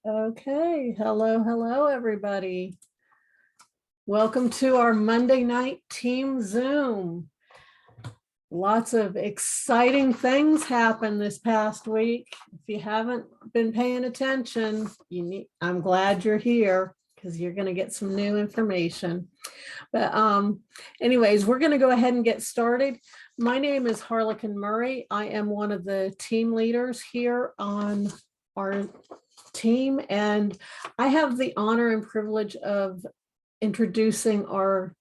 Okay, hello, everybody. Welcome to our Monday night team Zoom. Lots of exciting things happened this past week. If you haven't been paying attention, I'm glad you're here because you're going to get some new information. But anyways, we're going to go ahead and get started. My name is Harlequin Murray. I am one of the team leaders here on our team, and I have the honor and privilege of introducing our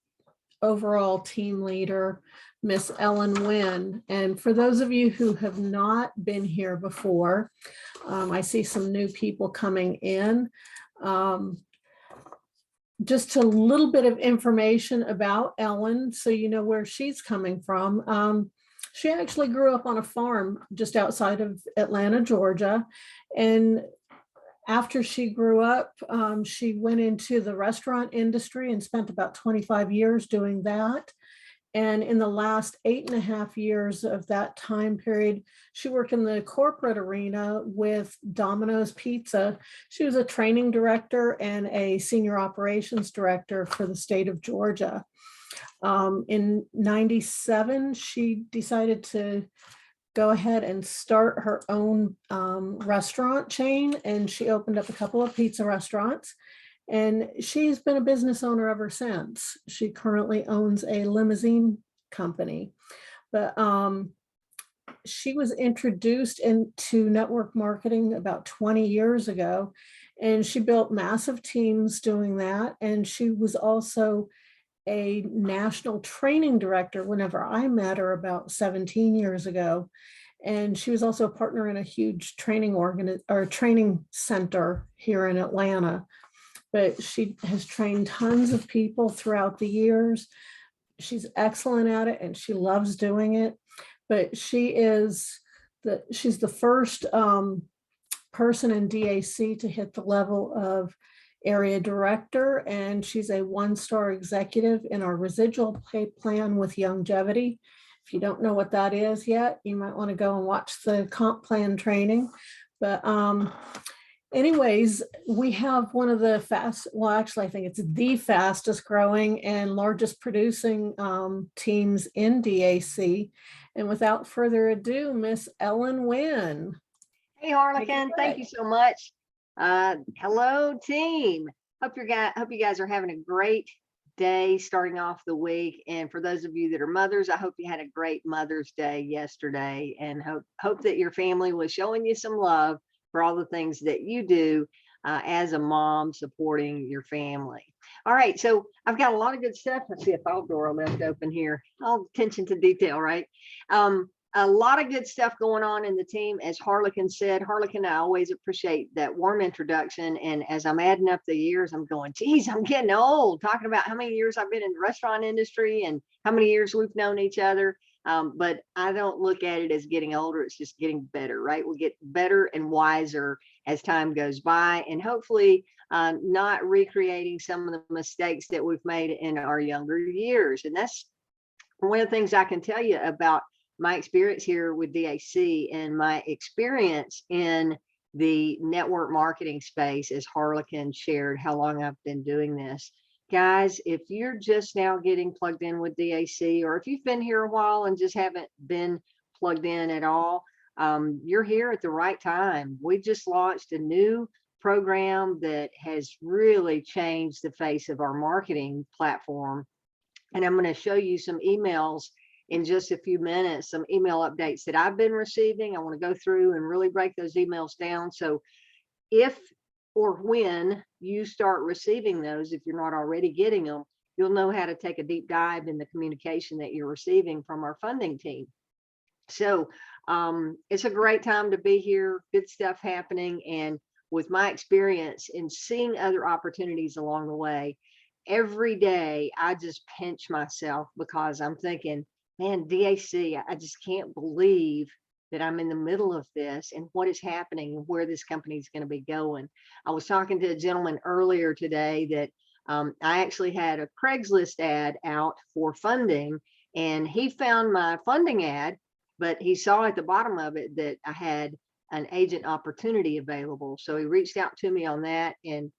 overall team leader, Miss Ellen Nguyen. And for those of you who have not been here before, I see some new people coming in. Just a little bit of information about Ellen so you know where she's coming from. She actually grew up on a farm just outside of Atlanta, Georgia, and after she grew up, she went into the restaurant industry and spent about 25 years doing that. And in the last 8.5 years of that time period, she worked in the corporate arena with Domino's Pizza. She was a training director and a senior operations director for the state of Georgia. In '97, she decided to go ahead and start her own restaurant chain, and she opened up a couple of pizza restaurants, and she's been a business owner ever since. She currently owns a limousine company, but she was introduced into network marketing about 20 years ago, and she built massive teams doing that. And she was also a national training director whenever I met her about 17 years ago. And she was also a partner in a huge training center here in Atlanta. But she has trained tons of people throughout the years. She's excellent at it and she loves doing it. But she's the first person in DAC to hit the level of area director, and she's a one-star executive in our residual pay plan with longevity. If you don't know what that is yet, you might want to go and watch the comp plan training. But anyways, we have one of the I think it's the fastest growing and largest producing teams in DAC. And without further ado, Miss Ellen Nguyen. Hey, Harlequin, thank you so much. Hello, team. Hope you guys are having a great day starting off the week. And for those of you that are mothers, I hope you had a great Mother's Day yesterday, and hope that your family was showing you some love for all the things that you do as a mom supporting your family. All right, so I've got a lot of good stuff. Let's see if I'll door left open here. All attention to detail, right? A lot of good stuff going on in the team. As Harlequin said, Harlequin, I always appreciate that warm introduction. And as I'm adding up the years, I'm going, geez, I'm getting old, talking about how many years I've been in the restaurant industry and how many years we've known each other. But I don't look at it as getting older. It's just getting better, right? We get better and wiser as time goes by, and hopefully not recreating some of the mistakes that we've made in our younger years. And that's one of the things I can tell you about my experience here with DAC and my experience in the network marketing space, as Harlequin shared how long I've been doing this. Guys, if you're just now getting plugged in with DAC, or if you've been here a while and just haven't been plugged in at all, you're here at the right time. We just launched a new program that has really changed the face of our marketing platform. And I'm going to show you some emails in just a few minutes, some email updates that I've been receiving. I want to go through and really break those emails down. So if or when you start receiving those, if you're not already getting them, you'll know how to take a deep dive in the communication that you're receiving from our funding team. So it's a great time to be here. Good stuff happening. And with my experience in seeing other opportunities along the way, every day I just pinch myself because I'm thinking, man, DAC, I just can't believe that I'm in the middle of this and what is happening and where this company is going to be going. I was talking to a gentleman earlier today that I actually had a Craigslist ad out for funding, and he found my funding ad, but he saw at the bottom of it that I had an agent opportunity available. So he reached out to me on that. And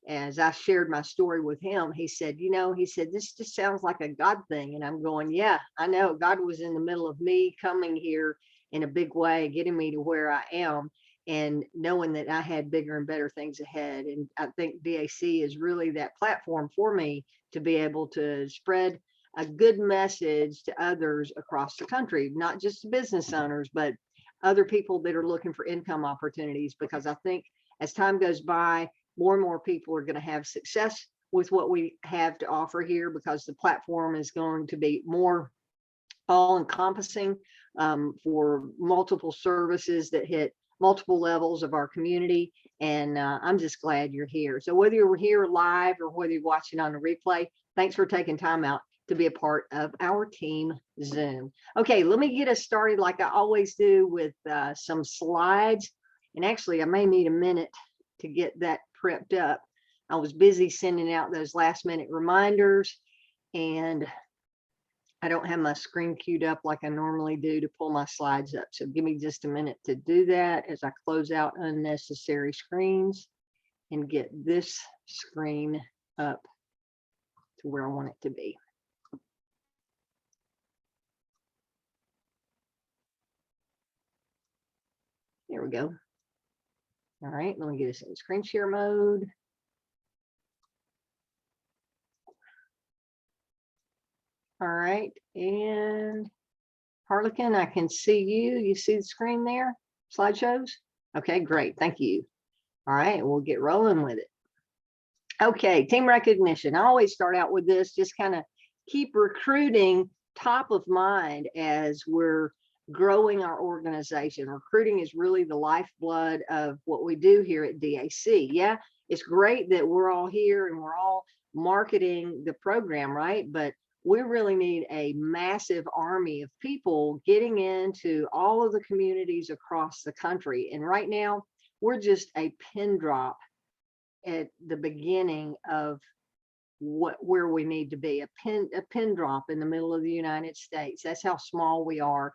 as I shared my story with him, he said, he said, this just sounds like a God thing. And I'm going, yeah, I know. God was in the middle of me coming here in a big way, getting me to where I am, and knowing that I had bigger and better things ahead. And I think DAC is really that platform for me to be able to spread a good message to others across the country, not just business owners, but other people that are looking for income opportunities. Because I think as time goes by, more and more people are going to have success with what we have to offer here, because the platform is going to be more all-encompassing for multiple services that hit multiple levels of our community. And I'm just glad you're here. So whether you're here live or whether you're watching on the replay, thanks for taking time out to be a part of our team Zoom. Okay, let me get us started like I always do with some slides. And actually, I may need a minute to get that prepped up. I was busy sending out those last minute reminders, and I don't have my screen queued up like I normally do to pull my slides up. So give me just a minute to do that as I close out unnecessary screens and get this screen up to where I want it to be. There we go. All right, let me get us in screen share mode. All right, and Harlequin, I can see you. You see the screen there? Slideshows? Okay, great. Thank you. All right, we'll get rolling with it. Okay, team recognition. I always start out with this, just kind of keep recruiting top of mind as we're growing our organization. Recruiting is really the lifeblood of what we do here at DAC. Yeah, it's great that we're all here and we're all marketing the program, right? But we really need a massive army of people getting into all of the communities across the country. And right now, we're just a pin drop at the beginning of where we need to be, a pin drop in the middle of the United States. That's how small we are.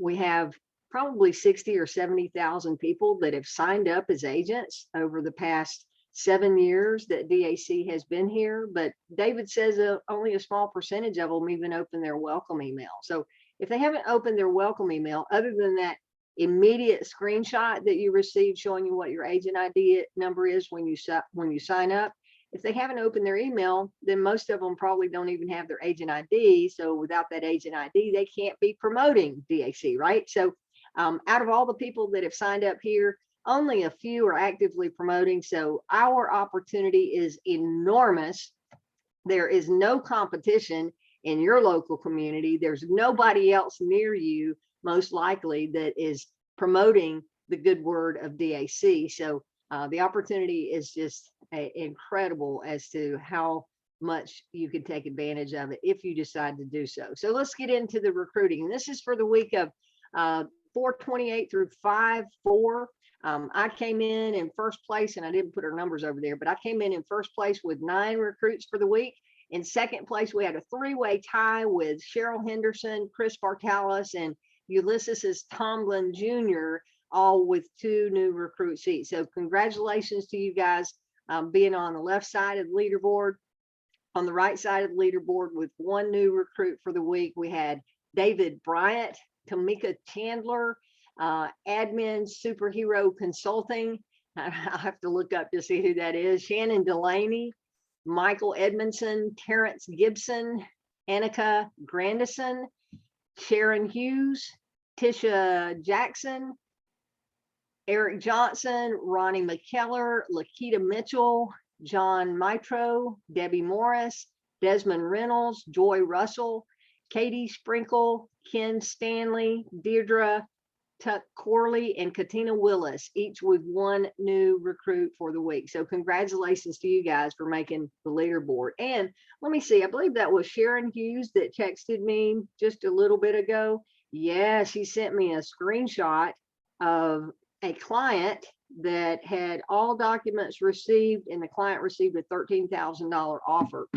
We have probably 60 or 70,000 people that have signed up as agents over the past 7 years that DAC has been here, but David says only a small percentage of them even open their welcome email. So if they haven't opened their welcome email, other than that immediate screenshot that you received showing you what your agent ID number is when you sign up, if they haven't opened their email, then most of them probably don't even have their agent ID. So without that agent ID, they can't be promoting DAC, right? So out of all the people that have signed up here, only a few are actively promoting. So our opportunity is enormous. There is no competition in your local community. There's nobody else near you, most likely, that is promoting the good word of DAC. So the opportunity is just incredible as to how much you can take advantage of it if you decide to do so. So let's get into the recruiting. This is for the week of 4/28 through 5/4. I came in first place, and I didn't put our numbers over there, but I came in first place with 9 recruits for the week. In second place, we had a 3-way tie with Cheryl Henderson, Chris Bartalis, and Ulysses Tomlin Jr., all with 2 new recruit seats. So congratulations to you guys being on the left side of the leaderboard. On the right side of the leaderboard with 1 new recruit for the week, we had David Bryant, Tamika Chandler, Admin Superhero Consulting. I have to look up to see who that is. Shannon Delaney, Michael Edmondson, Terrence Gibson, Annika Grandison, Sharon Hughes, Tisha Jackson, Eric Johnson, Ronnie McKellar, Lakita Mitchell, John Mitro, Debbie Morris, Desmond Reynolds, Joy Russell, Katie Sprinkle, Ken Stanley, Deirdre Tuck Corley, and Katina Willis, each with 1 new recruit for the week. So congratulations to you guys for making the leaderboard. And let me see, I believe that was Sharon Hughes that texted me just a little bit ago. Yeah, she sent me a screenshot of a client that had all documents received, and the client received a $13,000 offer.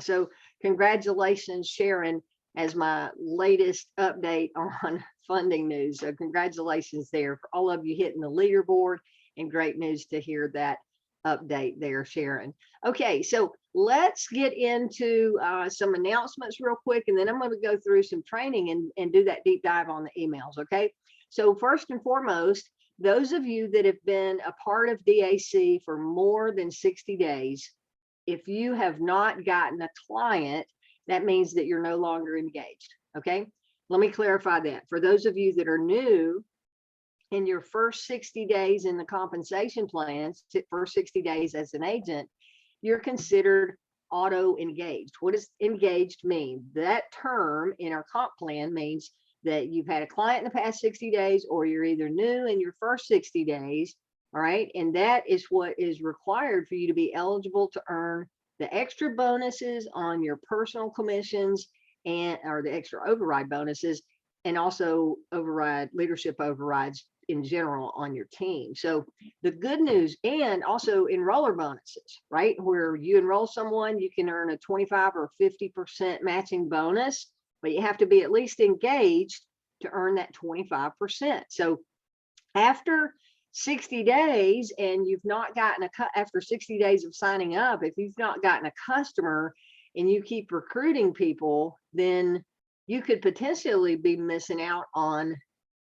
So congratulations, Sharon. as my latest update on funding news. So congratulations there for all of you hitting the leaderboard, and great news to hear that update there, Sharon. Okay, so let's get into some announcements real quick, and then I'm going to go through some training and do that deep dive on the emails. Okay, so first and foremost, those of you that have been a part of DAC for more than 60 days, if you have not gotten a client, that means that you're no longer engaged. Okay, let me clarify that. For those of you that are new, in your first 60 days in the compensation plans, first 60 days as an agent, you're considered auto engaged. What does engaged mean? That term in our comp plan means that you've had a client in the past 60 days, or you're either new in your first 60 days. All right, and that is what is required for you to be eligible to earn the extra bonuses on your personal commissions or the extra override bonuses, and also leadership overrides in general on your team. So the good news, and also enroller bonuses, right? Where you enroll someone, you can earn a 25 or 50% matching bonus, but you have to be at least engaged to earn that 25%. So after 60 days and you've not gotten after 60 days of signing up, if you've not gotten a customer and you keep recruiting people, then you could potentially be missing out on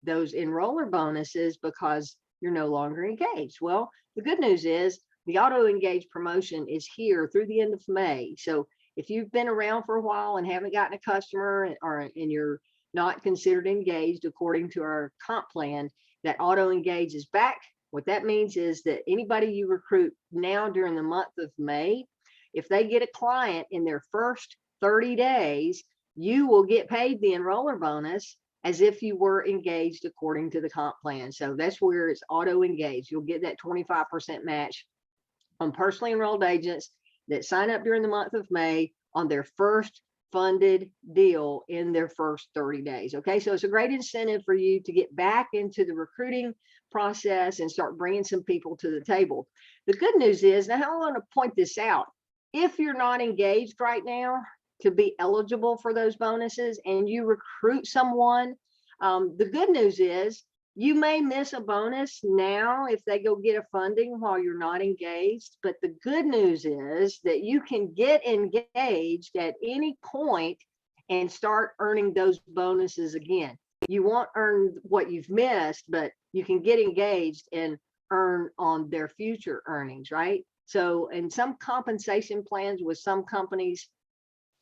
those enroller bonuses because you're no longer engaged. Well, the good news is the auto engaged promotion is here through the end of May. So if you've been around for a while and haven't gotten a customer, and you're not considered engaged according to our comp plan, that auto engage is back. What that means is that anybody you recruit now during the month of May, if they get a client in their first 30 days, you will get paid the enroller bonus as if you were engaged according to the comp plan. So that's where it's auto engaged. You'll get that 25% match on personally enrolled agents that sign up during the month of May on their first funded deal in their first 30 days. Okay, so it's a great incentive for you to get back into the recruiting process and start bringing some people to the table. The good news is, now I want to point this out, if you're not engaged right now to be eligible for those bonuses and you recruit someone, the good news is you may miss a bonus now if they go get a funding while you're not engaged. But the good news is that you can get engaged at any point and start earning those bonuses again. You won't earn what you've missed, but you can get engaged and earn on their future earnings, right? So in some compensation plans with some companies,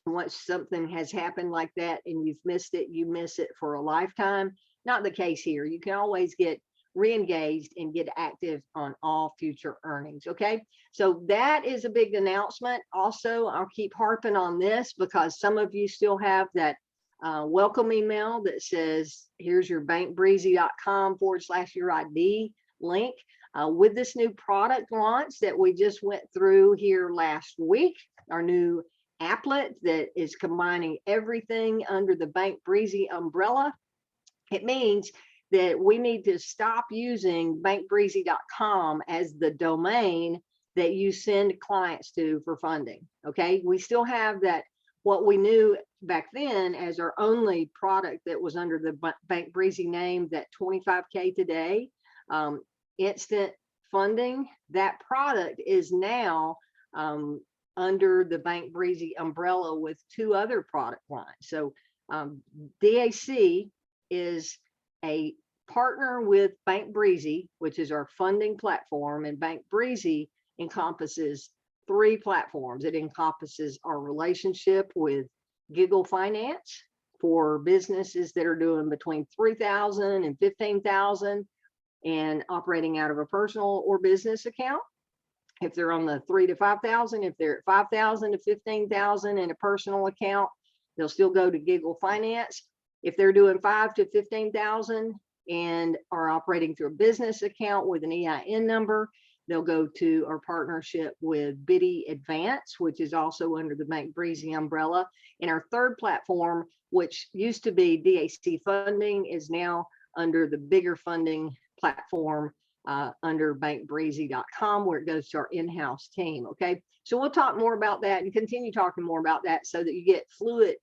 once something has happened like that and you've missed it, you miss it for a lifetime. Not the case here. You can always get re-engaged and get active on all future earnings. Okay, so that is a big announcement. Also, I'll keep harping on this because some of you still have that welcome email that says, here's your bankbreezy.com/your ID link. With this new product launch that we just went through here last week, our new applet that is combining everything under the Bank Breezy umbrella, it means that we need to stop using bankbreezy.com as the domain that you send clients to for funding. Okay, we still have that, what we knew back then as our only product that was under the Bank Breezy name, that 25K today instant funding. That product is now under the Bank Breezy umbrella with two other product lines. So DAC is a partner with Bank Breezy, which is our funding platform, and Bank Breezy encompasses three platforms. It encompasses our relationship with Giggle Finance for businesses that are doing between $3,000 and $15,000 and operating out of a personal or business account. If they're on the $3,000 to $5,000, if they're at $5,000 to $15,000 in a personal account, they'll still go to Giggle Finance. If they're doing $5,000 to $15,000 and are operating through a business account with an EIN number, they'll go to our partnership with Biddy Advance, which is also under the Bank Breezy umbrella. And our third platform, which used to be DAC Funding, is now under the bigger funding platform under bankbreezy.com, where it goes to our in-house team. Okay, so we'll talk more about that and continue talking more about that so that you get fluid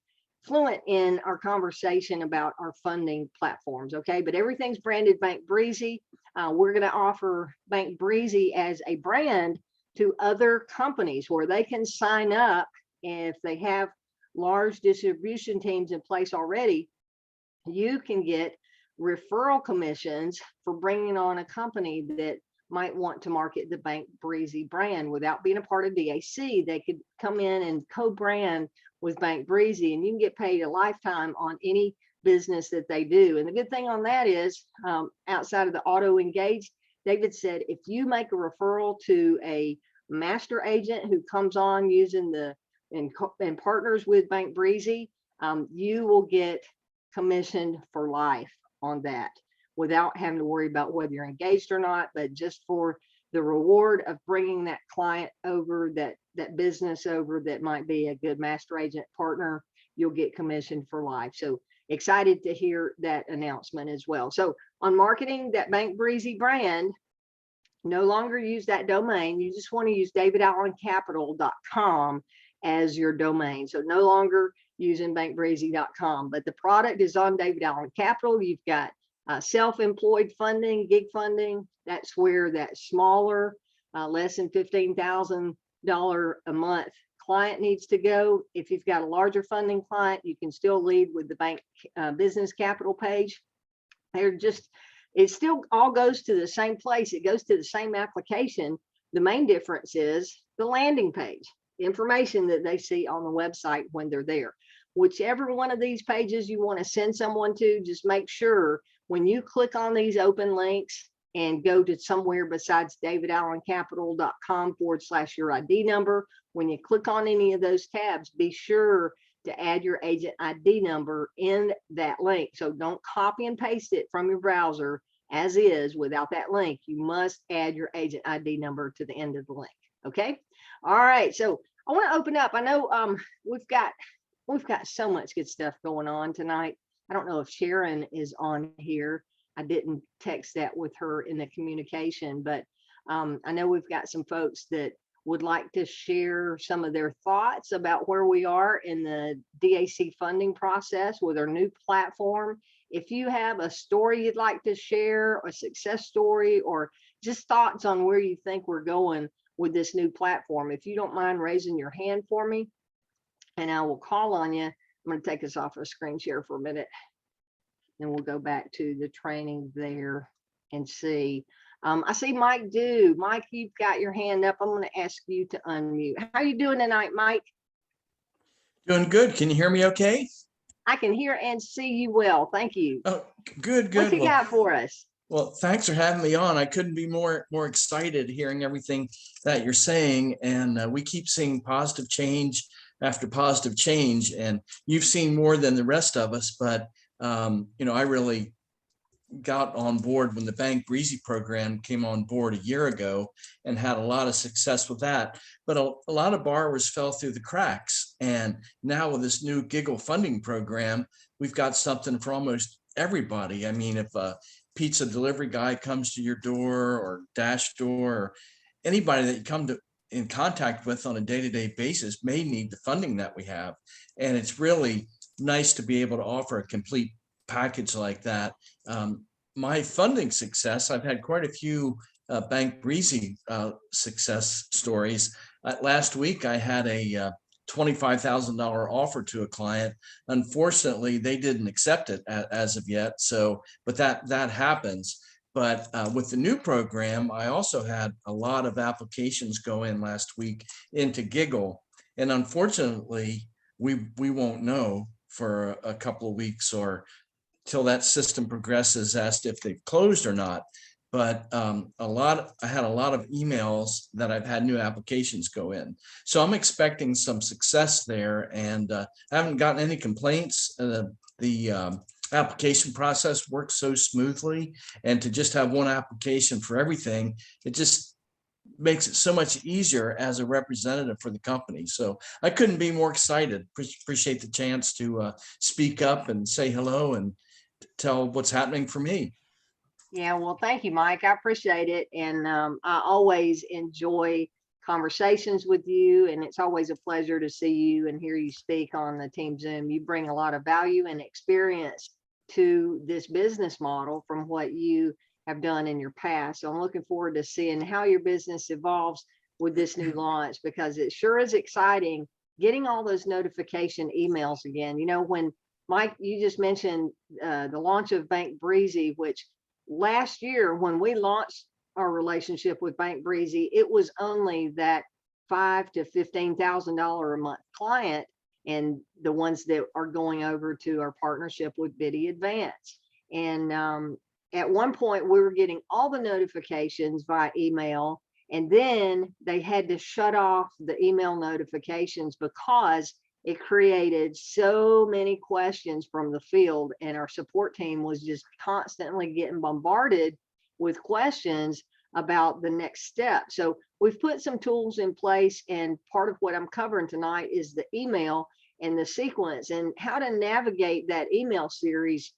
fluent in our conversation about our funding platforms, okay? But everything's branded Bank Breezy. We're going to offer Bank Breezy as a brand to other companies where they can sign up if they have large distribution teams in place already. You can get referral commissions for bringing on a company that might want to market the Bank Breezy brand without being a part of DAC. They could come in and co-brand with Bank Breezy, and you can get paid a lifetime on any business that they do. And the good thing on that is, outside of the auto engaged, David said, if you make a referral to a master agent who comes on using the and partners with Bank Breezy, you will get commissioned for life on that without having to worry about whether you're engaged or not, but just for the reward of bringing that client over, that business over, that might be a good master agent partner, you'll get commissioned for life. So excited to hear that announcement as well. So on marketing that Bank Breezy brand, no longer use that domain. You just want to use davidallencapital.com as your domain. So no longer using bankbreezy.com, but the product is on David Allen Capital. You've got self-employed funding, gig funding. That's where that smaller, less than $15,000 a month client needs to go. If you've got a larger funding client, you can still lead with the bank business capital page. They're just, it still all goes to the same place. It goes to the same application. The main difference is the landing page, the information that they see on the website when they're there. Whichever one of these pages you want to send someone to, just make sure when you click on these open links and go to somewhere besides davidallencapital.com/your ID number, when you click on any of those tabs, be sure to add your agent ID number in that link. So don't copy and paste it from your browser as is without that link. You must add your agent ID number to the end of the link. Okay. All right. So I want to open up. I know we've got so much good stuff going on tonight. I don't know if Sharon is on here. I didn't text that with her in the communication, but I know we've got some folks that would like to share some of their thoughts about where we are in the DAC funding process with our new platform. If you have a story you'd like to share, a success story, or just thoughts on where you think we're going with this new platform, if you don't mind raising your hand for me, and I will call on you. I'm going to take us off a screen share for a minute, and we'll go back to the training there and see. I see Mike do. Mike, you've got your hand up. I'm going to ask you to unmute. How are you doing tonight, Mike? Doing good. Can you hear me okay? I can hear and see you well. Thank you. Oh, good. What you got for us? Well, thanks for having me on. I couldn't be more excited hearing everything that you're saying. And we keep seeing positive change after positive change. And you've seen more than the rest of us. But, I really got on board when the Bank Breezy program came on board a year ago and had a lot of success with that. But a lot of borrowers fell through the cracks. And now with this new Giggle funding program, we've got something for almost everybody. I mean, if a pizza delivery guy comes to your door, or Dash door, or anybody that you come in contact with on a day-to-day basis may need the funding that we have. And it's really nice to be able to offer a complete package like that. My funding success, I've had quite a few Bank Breezy success stories. Last week, I had a $25,000 offer to a client. Unfortunately, they didn't accept it as of yet. But that happens. But with the new program, I also had a lot of applications go in last week into Giggle. And unfortunately, we won't know for a couple of weeks or till that system progresses as to if they've closed or not. But I had a lot of emails that I've had new applications go in. So I'm expecting some success there, and I haven't gotten any complaints. The application process works so smoothly, and to just have one application for everything, it just makes it so much easier as a representative for the company. So I couldn't be more excited. Appreciate the chance to speak up and say hello and tell what's happening for me. Yeah, well, thank you, Mike. I appreciate it. And I always enjoy conversations with you, and it's always a pleasure to see you and hear you speak on the Team Zoom. You bring a lot of value and experience to this business model from what you have done in your past. So I'm looking forward to seeing how your business evolves with this new launch, because it sure is exciting getting all those notification emails again. You know, when Mike, you just mentioned the launch of Bank Breezy, which last year when we launched our relationship with Bank Breezy, it was only that $5,000 to $15,000 a month client, and the ones that are going over to our partnership with Biddy Advance. And at one point we were getting all the notifications via email, and then they had to shut off the email notifications because it created so many questions from the field, and our support team was just constantly getting bombarded with questions about the next step. So we've put some tools in place, and part of what I'm covering tonight is the email and the sequence and how to navigate that email series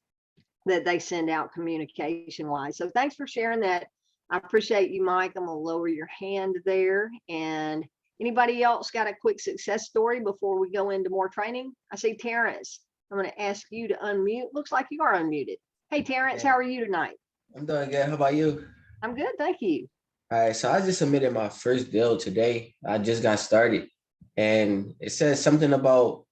that they send out communication wise. So thanks for sharing that. I appreciate you, Mike. I'm gonna lower your hand there. And anybody else got a quick success story before we go into more training? I see Terrence. I'm going to ask you to unmute. Looks like you are unmuted. Hey, Terrence, how are you tonight? I'm doing good. How about you? I'm good, thank you. All right, so I just submitted my first deal today. I just got started, and it says something about,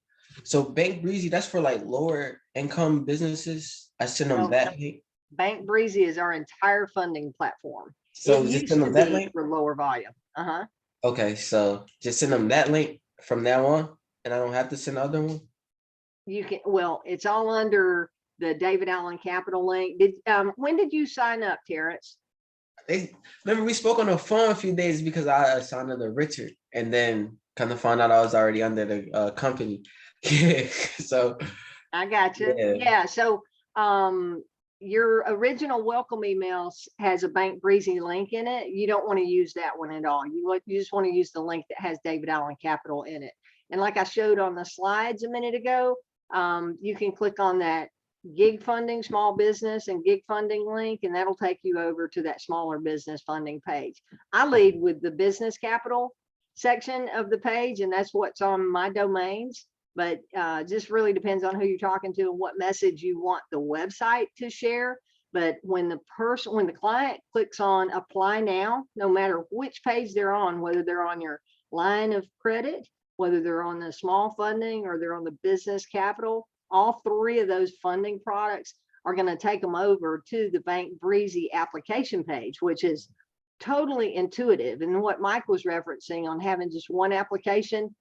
so Bank Breezy, that's for like lower income businesses. I send them No, that link. Bank Breezy is our entire funding platform. So It just used send to them that be link. for lower volume. Okay, so just send them that link from now on, and I don't have to send the other one. You can, well, it's all under the David Allen Capital link. When did you sign up, Terrence? Remember we spoke on the phone a few days because I signed under Richard, and then kind of found out I was already under the company. So I got you. Yeah. So your original welcome emails has a Bank Breezy link in it. You don't want to use that one at all. You just want to use the link that has David Allen Capital in it. And like I showed on the slides a minute ago, you can click on that gig funding, small business and gig funding link, and that'll take you over to that smaller business funding page. I lead with the business capital section of the page, and that's what's on my domains. But just really depends on who you're talking to and what message you want the website to share. But when the client clicks on apply now, no matter which page they're on, whether they're on your line of credit, whether they're on the small funding or they're on the business capital, all three of those funding products are going to take them over to the Bank Breezy application page, which is totally intuitive. And what Mike was referencing on having just one application,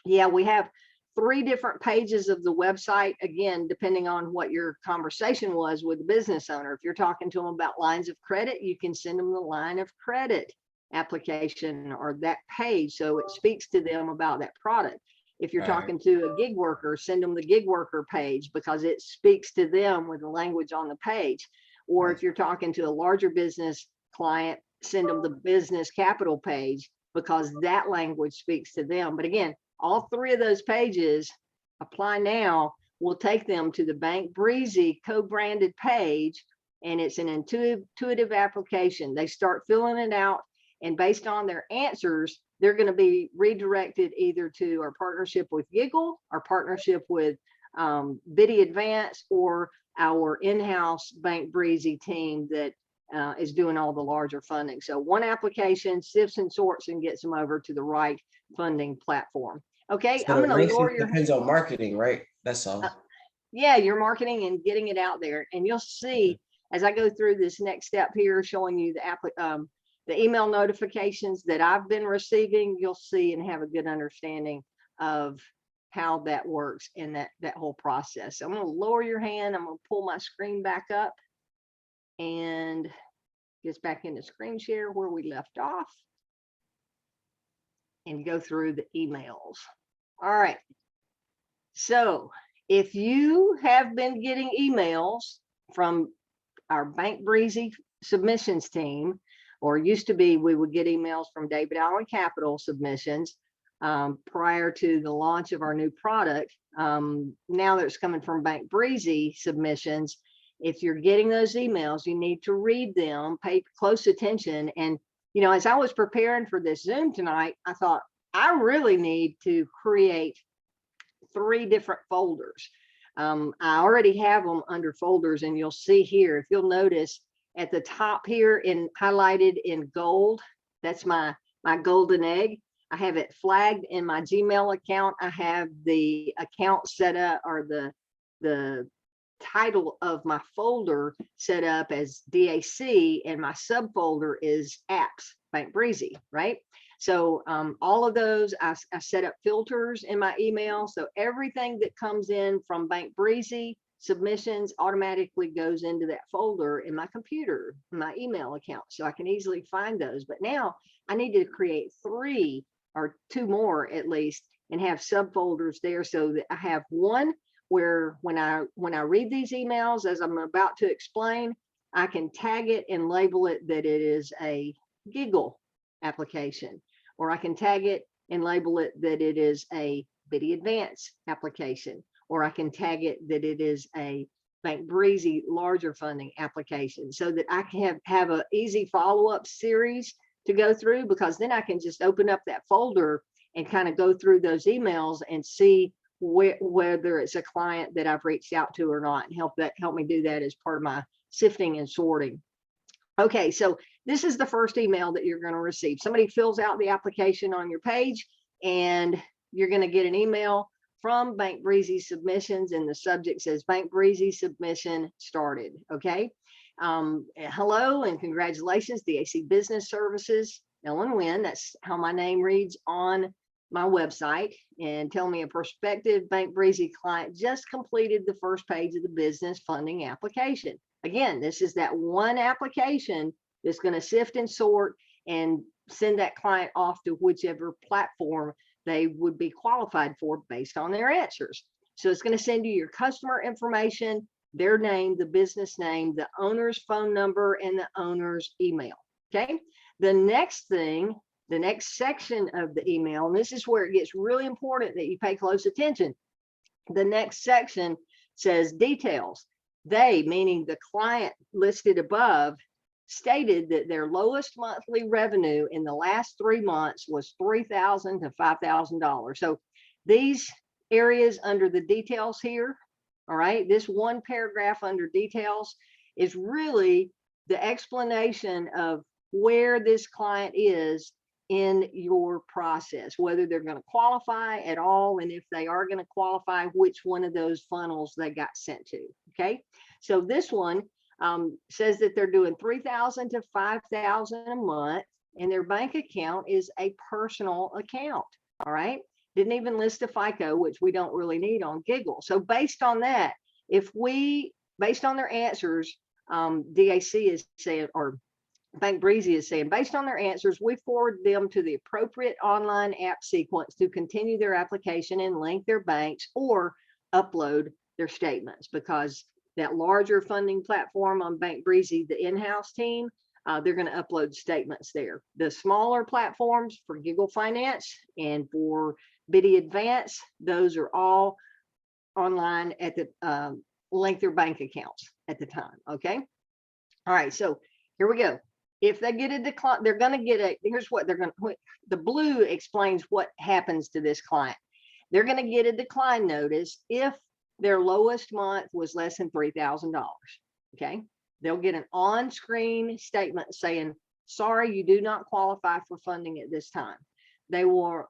yeah, we have 3 different pages of the website, again, depending on what your conversation was with the business owner. If you're talking to them about lines of credit, you can send them the line of credit application or that page, so it speaks to them about that product. If you're talking to a gig worker, send them the gig worker page because it speaks to them with the language on the page. Or if you're talking to a larger business client, send them the business capital page because that language speaks to them. But again, all 3 of those pages, apply now, will take them to the Bank Breezy co-branded page, and it's an intuitive application. They start filling it out, and based on their answers, they're going to be redirected either to our partnership with Giggle, our partnership with Biddy Advance, or our in-house Bank Breezy team that is doing all the larger funding. So one application sifts and sorts and gets them over to the right funding platform. Okay, So I'm going to lower your depends on marketing, right? That's all. yeah, your marketing and getting it out there. And you'll see as I go through this next step here, showing you the email notifications that I've been receiving, you'll see and have a good understanding of how that works in that whole process. So I'm going to lower your hand. I'm going to pull my screen back up and get back into screen share where we left off and go through the emails. All right. So if you have been getting emails from our Bank Breezy submissions team, or used to be, we would get emails from David Allen Capital submissions prior to the launch of our new product. Now that it's coming from Bank Breezy submissions, if you're getting those emails, you need to read them, pay close attention, and you know, as I was preparing for this Zoom tonight, I thought I really need to create 3 different folders. I already have them under folders, and you'll see here, if you'll notice at the top here in highlighted in gold, that's my golden egg. I have it flagged in my Gmail account. I have the account set up, or the title of my folder set up as DAC, and my subfolder is apps, Bank Breezy, right? So all of those, I set up filters in my email. So everything that comes in from Bank Breezy submissions automatically goes into that folder in my computer, my email account. So I can easily find those. But now I need to create 3 or 2 more at least, and have subfolders there, so that I have one where when I read these emails, as I'm about to explain, I can tag it and label it that it is a giggle application, or I can tag it and label it that it is a Biddy Advance application, or I can tag it that it is a Bank Breezy larger funding application, so that I can have an easy follow-up series to go through, because then I can just open up that folder and kind of go through those emails and see whether it's a client that I've reached out to or not, and help me do that as part of my sifting and sorting. Okay, so this is the first email that you're going to receive. Somebody fills out the application on your page, and you're going to get an email from Bank Breezy Submissions, and the subject says Bank Breezy submission started. Okay. Hello and congratulations, DAC Business Services, Nguyen. That's how my name reads on my website. And tell me, a prospective Bank Breezy client just completed the first page of the business funding application. Again, this is that one application that's going to sift and sort and send that client off to whichever platform they would be qualified for based on their answers. So it's going to send you your customer information, their name, the business name, the owner's phone number, and the owner's email. Okay. The next thing, the next section of the email, and this is where it gets really important that you pay close attention. The next section says details. They, meaning the client listed above, stated that their lowest monthly revenue in the last 3 months was $3,000 to $5,000. So these areas under the details here, all right, this one paragraph under details is really the explanation of where this client is in your process, whether they're going to qualify at all, and if they are going to qualify, which one of those funnels they got sent to. Okay, so this one says that they're doing $3,000 to $5,000 a month, and their bank account is a personal account. All right, didn't even list a FICO, which we don't really need on Giggle. So based on that, based on their answers, DAC is saying, or Bank Breezy is saying, based on their answers, we forward them to the appropriate online app sequence to continue their application and link their banks or upload their statements, because that larger funding platform on Bank Breezy, the in-house team, they're going to upload statements there. The smaller platforms for Giggle Finance and for Biddy Advance, those are all online at the link their bank accounts at the time. Okay. All right. So here we go. If they get a decline, they're going to get a, here's what they're going to, the blue explains what happens to this client. They're going to get a decline notice if their lowest month was less than $3,000. Okay. They'll get an on-screen statement saying, sorry, you do not qualify for funding at this time. They were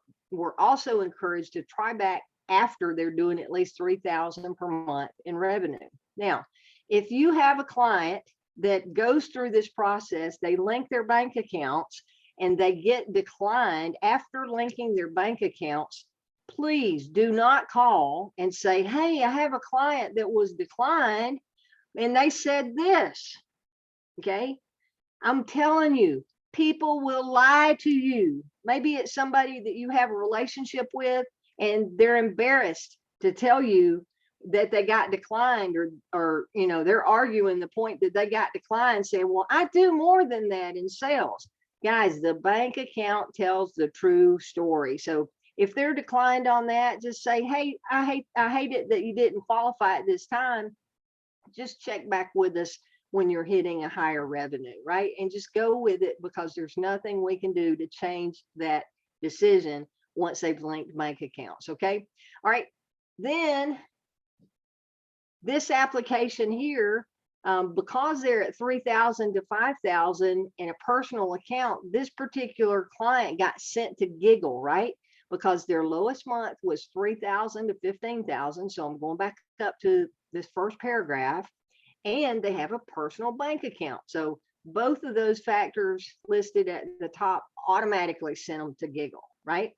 also encouraged to try back after they're doing at least $3,000 per month in revenue. Now, if you have a client that goes through this process, they link their bank accounts and they get declined after linking their bank accounts, please do not call and say, hey, I have a client that was declined and they said this. Okay. I'm telling you, people will lie to you. Maybe it's somebody that you have a relationship with and they're embarrassed to tell you that they got declined, or you know, they're arguing the point that they got declined, saying, well, I do more than that in sales. Guys, the bank account tells the true story. So if they're declined on that, just say, hey, I hate it that you didn't qualify at this time. Just check back with us when you're hitting a higher revenue, right? And just go with it, because there's nothing we can do to change that decision once they've linked bank accounts. Okay. All right. Then this application here, because they're at 3,000 to 5,000 in a personal account, this particular client got sent to Giggle, right? Because their lowest month was 3,000 to 15,000. So I'm going back up to this first paragraph, and they have a personal bank account. So both of those factors listed at the top automatically sent them to Giggle, right?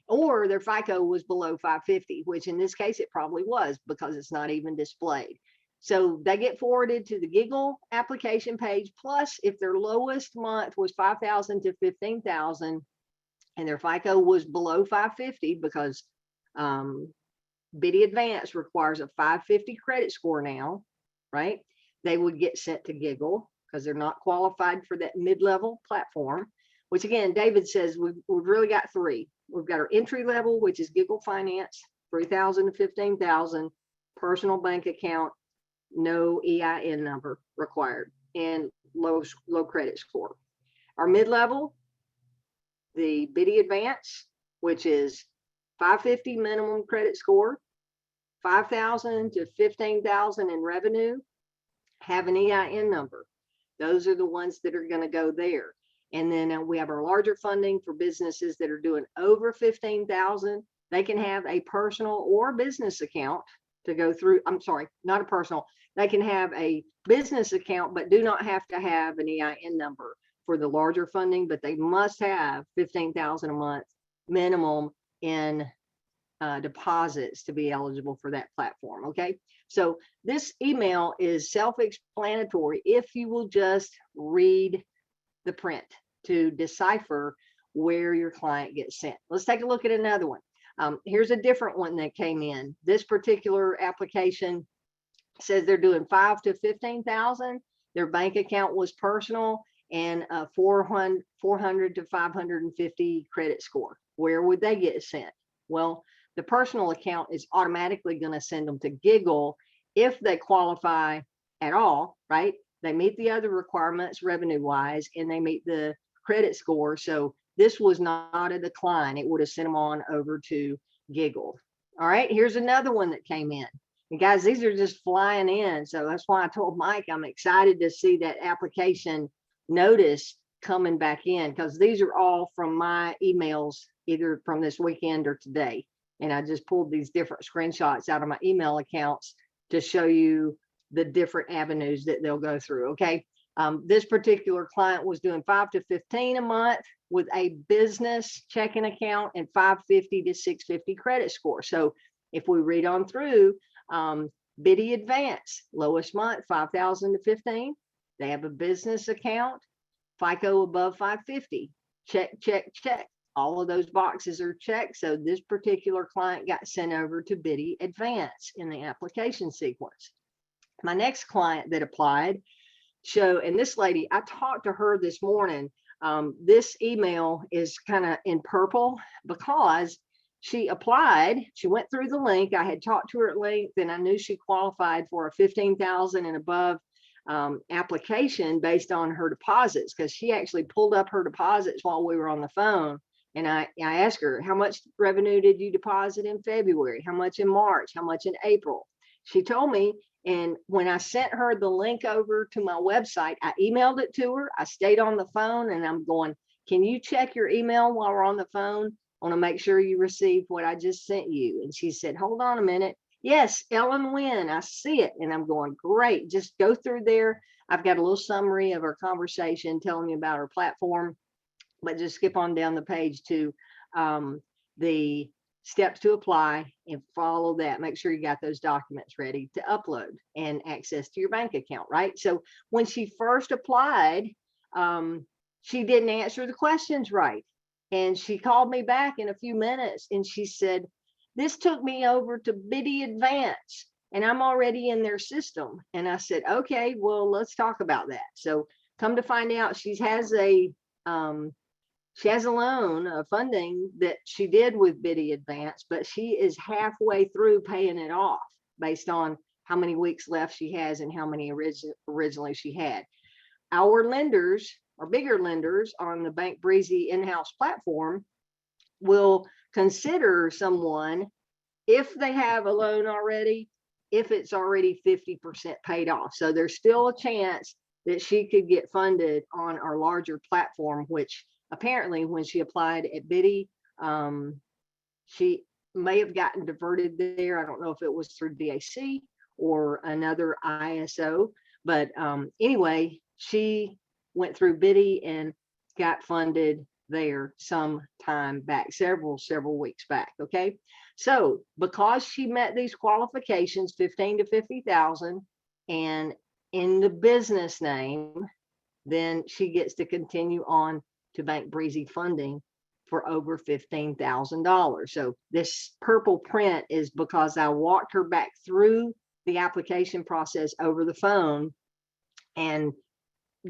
Or their FICO was below 550, which in this case it probably was, because it's not even displayed. So they get forwarded to the Giggle application page. Plus, if their lowest month was 5,000 to 15,000 and their FICO was below 550, because Biddy Advance requires a 550 credit score now, right? They would get sent to Giggle because they're not qualified for that mid-level platform, which again, David says we've really got three. We've got our entry level, which is Giggle Finance, 3,000 to 15,000, personal bank account, no EIN number required, and low credit score. Our mid-level, the Biddy Advance, which is 550 minimum credit score, 5,000 to 15,000 in revenue, have an EIN number. Those are the ones that are going to go there. And then we have our larger funding for businesses that are doing over 15,000. They can have a personal or business account to go through. I'm sorry, not a personal. They can have a business account, but do not have to have an EIN number for the larger funding, but they must have 15,000 a month minimum in deposits to be eligible for that platform. Okay. So this email is self-explanatory if you will just read the print to decipher where your client gets sent. Let's take a look at another one. Here's a different one that came in. This particular application says they're doing 5 to 15,000. Their bank account was personal and a 400 to 550 credit score. Where would they get sent? Well, the personal account is automatically going to send them to Giggle if they qualify at all, right? They meet the other requirements revenue wise, and they meet the credit score. So this was not a decline. It would have sent them on over to Giggle. All right, here's another one that came in. And guys, these are just flying in. So that's why I told Mike I'm excited to see that application notice coming back in, because these are all from my emails, either from this weekend or today. And I just pulled these different screenshots out of my email accounts to show you the different avenues that they'll go through. Okay. This particular client was doing 5 to 15 a month with a business checking account and 550 to 650 credit score. So if we read on through, Biddy Advance, lowest month, 5,000 to 15. They have a business account, FICO above 550. Check, check, check. All of those boxes are checked. So this particular client got sent over to Biddy Advance in the application sequence. My next client that applied, and this lady, I talked to her this morning. This email is kind of in purple because she applied. She went through the link. I had talked to her at length, and I knew she qualified for a 15,000 and above application based on her deposits, because she actually pulled up her deposits while we were on the phone. And I asked her, how much revenue did you deposit in February? How much in March? How much in April? She told me. And when I sent her the link over to my website, I emailed it to her. I stayed on the phone, and I'm going, can you check your email while we're on the phone? I want to make sure you received what I just sent you. And she said, hold on a minute. Yes, Ellen Winn, I see it. And I'm going, great. Just go through there. I've got a little summary of our conversation telling you about our platform, but just skip on down the page to the steps to apply and follow that. Make sure you got those documents ready to upload and access to your bank account, right? So when she first applied, she didn't answer the questions right. And she called me back in a few minutes and she said, this took me over to Biddy Advance and I'm already in their system. And I said, okay, well, let's talk about that. So come to find out, she has a loan, a funding that she did with Biddy Advance, but she is halfway through paying it off based on how many weeks left she has and how many originally she had. Our lenders, our bigger lenders on the Bank Breezy in-house platform, will consider someone if they have a loan already, if it's already 50% paid off. So there's still a chance that she could get funded on our larger platform, which apparently when she applied at Biddy, she may have gotten diverted there. I don't know if it was through DAC or another ISO, but anyway, she went through Biddy and got funded there some time back, several weeks back. Okay, so because she met these qualifications, 15 to 50,000, and in the business name, then she gets to continue on to Bank Breezy funding for over $15,000. So this purple print is because I walked her back through the application process over the phone and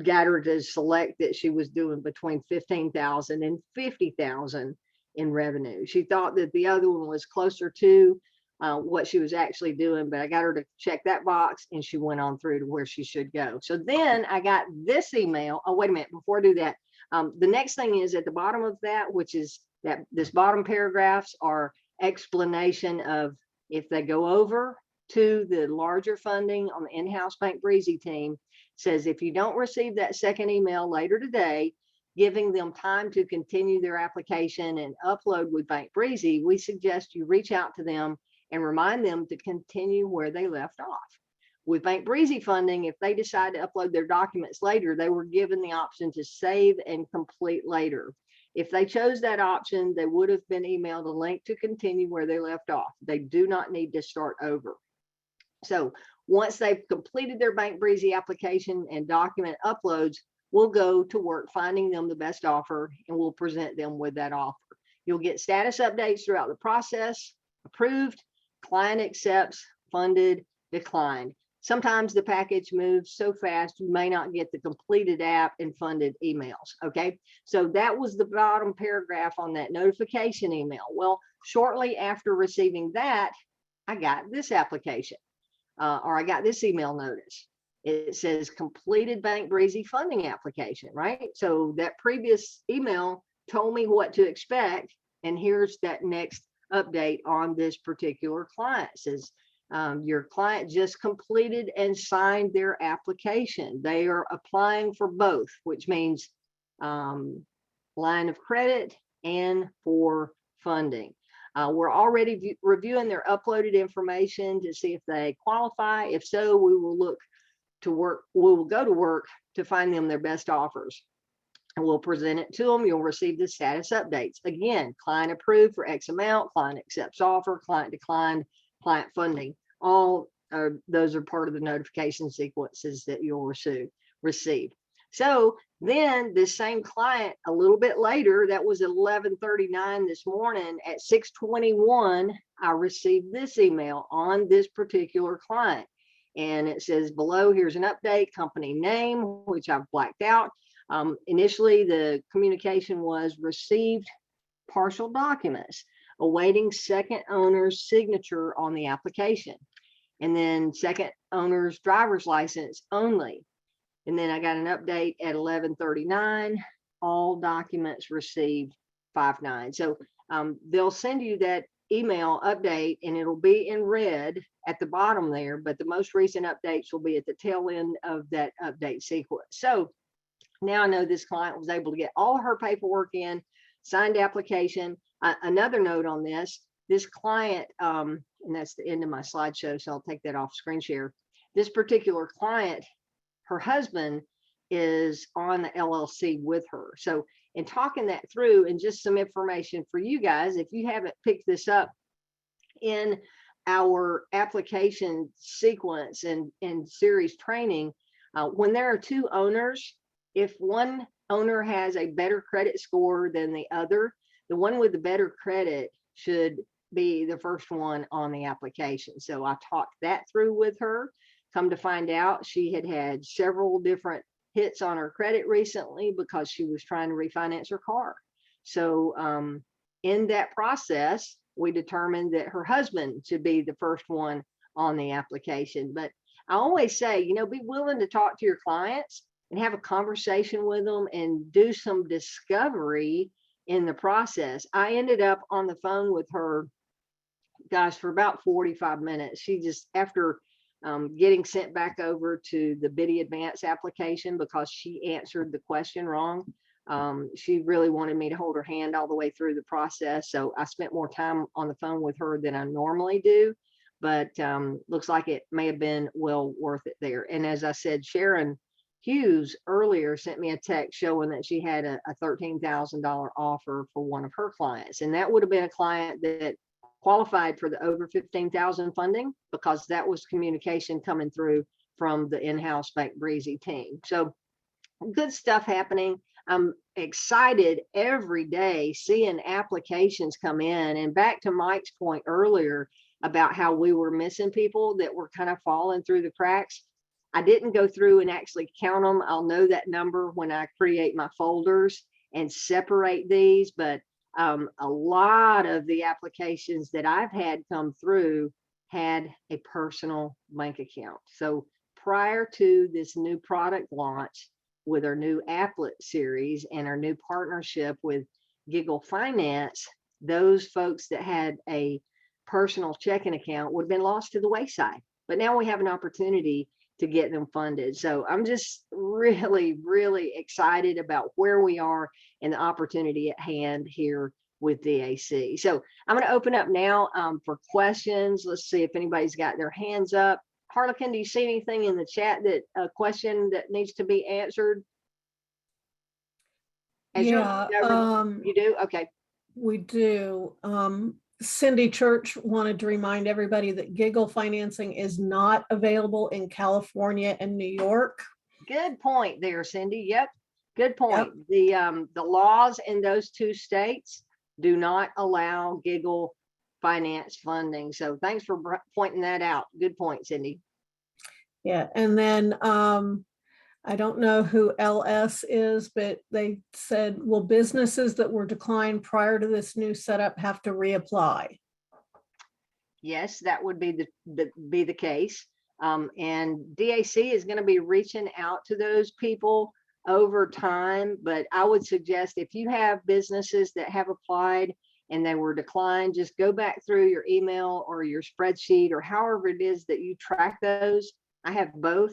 got her to select that she was doing between 15,000 and 50,000 in revenue. She thought that the other one was closer to what she was actually doing, but I got her to check that box and she went on through to where she should go. So then I got this email. Oh, wait a minute, before I do that, the next thing is at the bottom of that, which is that this bottom paragraphs are explanation of if they go over to the larger funding on the in-house Bank Breezy team, says if you don't receive that second email later today, giving them time to continue their application and upload with Bank Breezy, we suggest you reach out to them and remind them to continue where they left off. With Bank Breezy funding, if they decide to upload their documents later, they were given the option to save and complete later. If they chose that option, they would have been emailed a link to continue where they left off. They do not need to start over. So once they've completed their Bank Breezy application and document uploads, we'll go to work finding them the best offer and we'll present them with that offer. You'll get status updates throughout the process: approved, client accepts, funded, declined. Sometimes the package moves so fast you may not get the completed app and funded emails. Okay, so that was the bottom paragraph on that notification email. Well, shortly after receiving that, I got this application. Or I got this email notice. It says completed Bank Breezy funding application, right? So that previous email told me what to expect. And here's that next update on this particular client. It says your client just completed and signed their application. They are applying for both, which means line of credit and for funding. We're already reviewing their uploaded information to see if they qualify. If so, we will look to work. We will go to work to find them their best offers, and we'll present it to them. You'll receive the status updates. Again, client approved for X amount, client accepts offer, client declined, client funding. All those are part of the notification sequences that you'll receive. So then this same client, a little bit later, that was 11:39 this morning, at 6:21, I received this email on this particular client. And it says below, here's an update, company name, which I've blacked out. Initially, the communication was received partial documents, awaiting second owner's signature on the application. And then second owner's driver's license only. And then I got an update at 11:39, all documents received 5/9. So they'll send you that email update and it'll be in red at the bottom there, but the most recent updates will be at the tail end of that update sequence. So now I know this client was able to get all her paperwork in, signed application. Another note on this client, and that's the end of my slideshow, so I'll take that off screen share. This particular client, her husband is on the LLC with her. So in talking that through, and just some information for you guys, if you haven't picked this up in our application sequence and series training, when there are two owners, if one owner has a better credit score than the other, the one with the better credit should be the first one on the application. So I talked that through with her. Come to find out, she had had several different hits on her credit recently because she was trying to refinance her car. So in that process, we determined that her husband should be the first one on the application. But I always say, you know, be willing to talk to your clients and have a conversation with them and do some discovery in the process. I ended up on the phone with her, gosh, for about 45 minutes. She just, after getting sent back over to the Biddy Advance application because she answered the question wrong, she really wanted me to hold her hand all the way through the process. So I spent more time on the phone with her than I normally do, but looks like it may have been well worth it there. And as I said, Sharon Hughes earlier sent me a text showing that she had a $13,000 offer for one of her clients. And that would have been a client that qualified for the over 15,000 funding because that was communication coming through from the in-house Bank Breezy team. So good stuff happening. I'm excited every day seeing applications come in. And back to Mike's point earlier about how we were missing people that were kind of falling through the cracks. I didn't go through and actually count them. I'll know that number when I create my folders and separate these, but a lot of the applications that I've had come through had a personal bank account. So prior to this new product launch with our new applet series and our new partnership with Giggle Finance, those folks that had a personal checking account would have been lost to the wayside. But now we have an opportunity to get them funded. So I'm just really, really excited about where we are and the opportunity at hand here with DAC. So I'm going to open up now for questions. Let's see if anybody's got their hands up. Harlequin, do you see anything in the chat that a question that needs to be answered? Yeah, you do? Okay. we do. Cindy Church wanted to remind everybody that Giggle financing is not available in California and New York. Good point there, Cindy. Yep. Good point. Yep. The laws in those two states do not allow Giggle finance funding. So thanks for pointing that out. Good point, Cindy. Yeah. And then I don't know who LS is, but they said, will businesses that were declined prior to this new setup have to reapply? Yes, that would be the case. And DAC is going to be reaching out to those people over time. But I would suggest if you have businesses that have applied and they were declined, just go back through your email or your spreadsheet or however it is that you track those. I have both.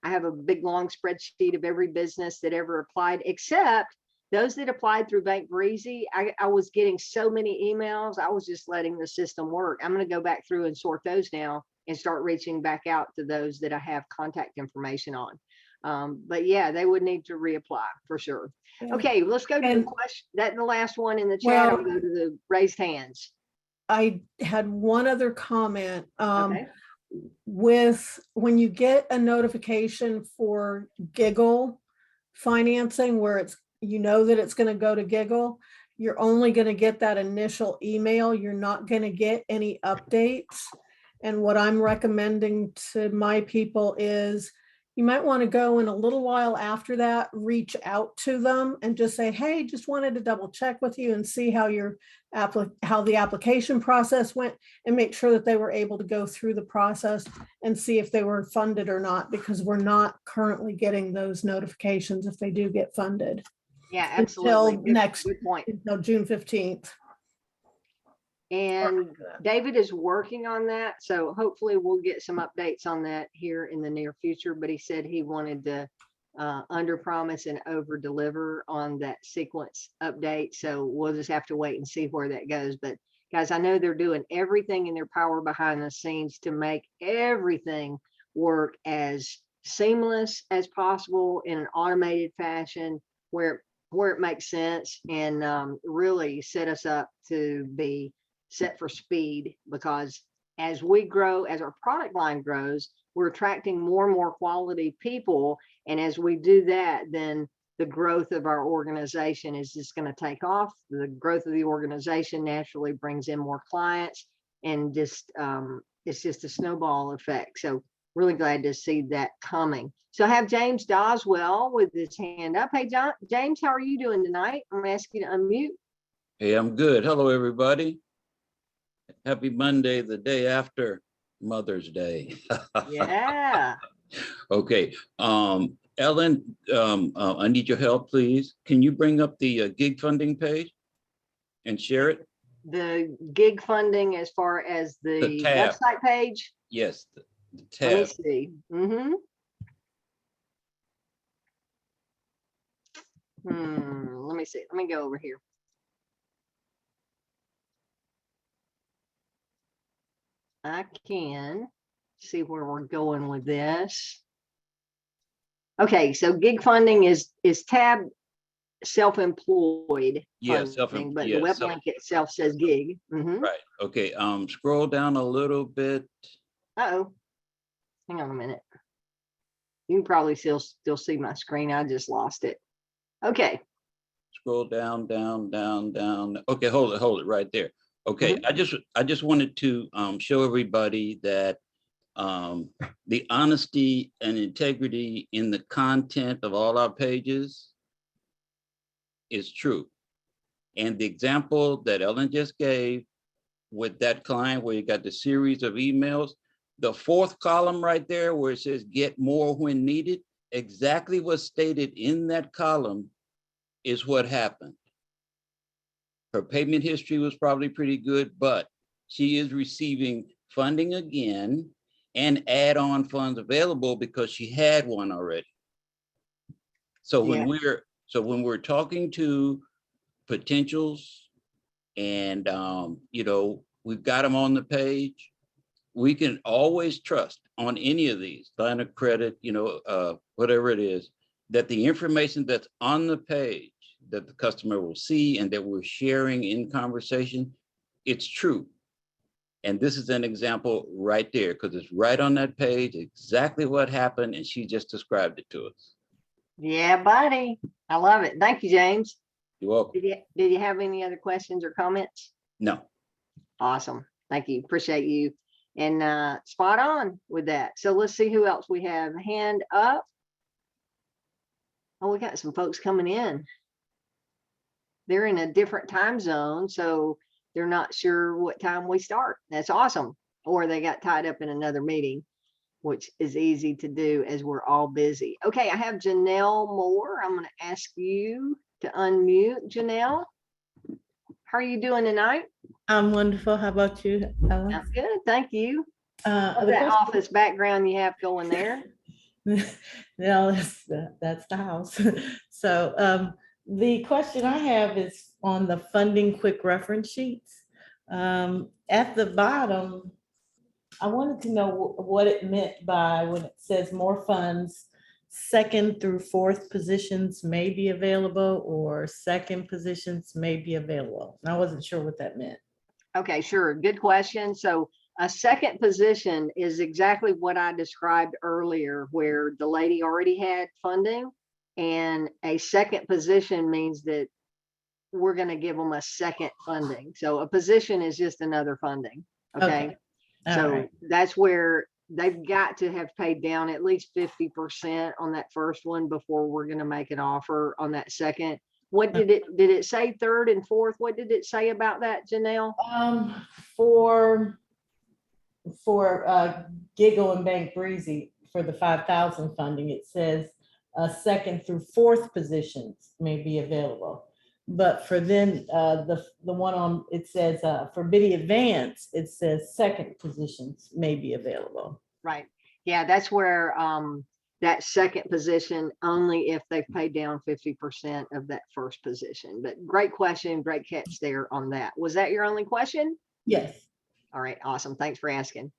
I have a big long spreadsheet of every business that ever applied, except those that applied through Bank Breezy. I was getting so many emails. I was just letting the system work. I'm going to go back through and sort those now and start reaching back out to those that I have contact information on. But yeah, they would need to reapply for sure. Yeah. Okay, let's go to the question. That's the last one in the chat. I'll go to the raised hands. I had one other comment. Okay. When you get a notification for Giggle financing where it's, you know that it's going to go to Giggle, you're only going to get that initial email. You're not going to get any updates. And what I'm recommending to my people is you might want to go in a little while after that, reach out to them and just say, hey, just wanted to double check with you and see how how the application process went, and make sure that they were able to go through the process and see if they were funded or not, because we're not currently getting those notifications if they do get funded. Yeah, absolutely. Until June 15th. And David is working on that. So hopefully we'll get some updates on that here in the near future. But he said he wanted to under promise and over deliver on that sequence update. So we'll just have to wait and see where that goes. But guys, I know they're doing everything in their power behind the scenes to make everything work as seamless as possible in an automated fashion where it makes sense, and really set us up to be set for speed, because as we grow, as our product line grows, we're attracting more and more quality people. And as we do that, then the growth of our organization is just going to take off. The growth of the organization naturally brings in more clients, and just it's just a snowball effect. So really glad to see that coming. So I have James Doswell with his hand up. Hey, James, how are you doing tonight? I'm going to ask you to unmute. Hey, I'm good. Hello, everybody. Happy Monday, the day after Mother's Day. Yeah. Okay, Ellen, I need your help, please. Can you bring up the gig funding page and share it? The gig funding as far as The the tab. website page. Yes, the Let me tab. see. Let me see. Let me go over here. I can see where we're going with this. Okay, so gig funding is tab self-employed Yeah, funding, but the web link itself says gig. Right. Okay. Scroll down a little bit. Uh-oh. Hang on a minute. You can probably still see my screen. I just lost it. Okay. Scroll down, down, down, down. Okay, hold it right there. Okay, I just wanted to show everybody that the honesty and integrity in the content of all our pages is true. And the example that Ellen just gave with that client where you got the series of emails, the fourth column right there where it says get more when needed, exactly what's stated in that column is what happened. Her payment history was probably pretty good, but she is receiving funding again and add-on funds available because she had one already. So when we're talking to potentials and we've got them on the page, we can always trust on any of these, line of credit, whatever it is, that the information that's on the page that the customer will see and that we're sharing in conversation, it's true. And this is an example right there because it's right on that page, exactly what happened, and she just described it to us. Yeah, buddy. I love it. Thank you, James. You're welcome. Did you have any other questions or comments? No. Awesome. Thank you. Appreciate you. And spot on with that. So let's see who else we have. Hand up. Oh, we got some folks coming in. They're in a different time zone, so they're not sure what time we start. That's awesome. Or they got tied up in another meeting, which is easy to do as we're all busy. Okay, I have Janelle Moore. I'm going to ask you to unmute. Janelle, how are you doing tonight? I'm wonderful. How about you, Ellen? I'm good, thank you. The That question- office background you have going there. No, that's the house. So the question I have is on the funding quick reference sheets. At the bottom, I wanted to know what it meant by when it says more funds, second through fourth positions may be available or second positions may be available. And I wasn't sure what that meant. Okay, sure. Good question. So a second position is exactly what I described earlier, where the lady already had funding, and a second position means that we're going to give them a second funding. So a position is just another funding. Okay. All So right. that's where they've got to have paid down at least 50% on that first one before we're going to make an offer on that second. What did it say third and fourth? What did it say about that, Janelle? For Giggle and Bank Breezy for the 5,000 funding, it says second through fourth positions may be available. But for then the one on, it says for Biddy Advance, it says second positions may be available. Right. Yeah, that's where that second position, only if they've paid down 50% of that first position. But great question, great catch there on that. Was that your only question? Yes. All right, awesome. Thanks for asking.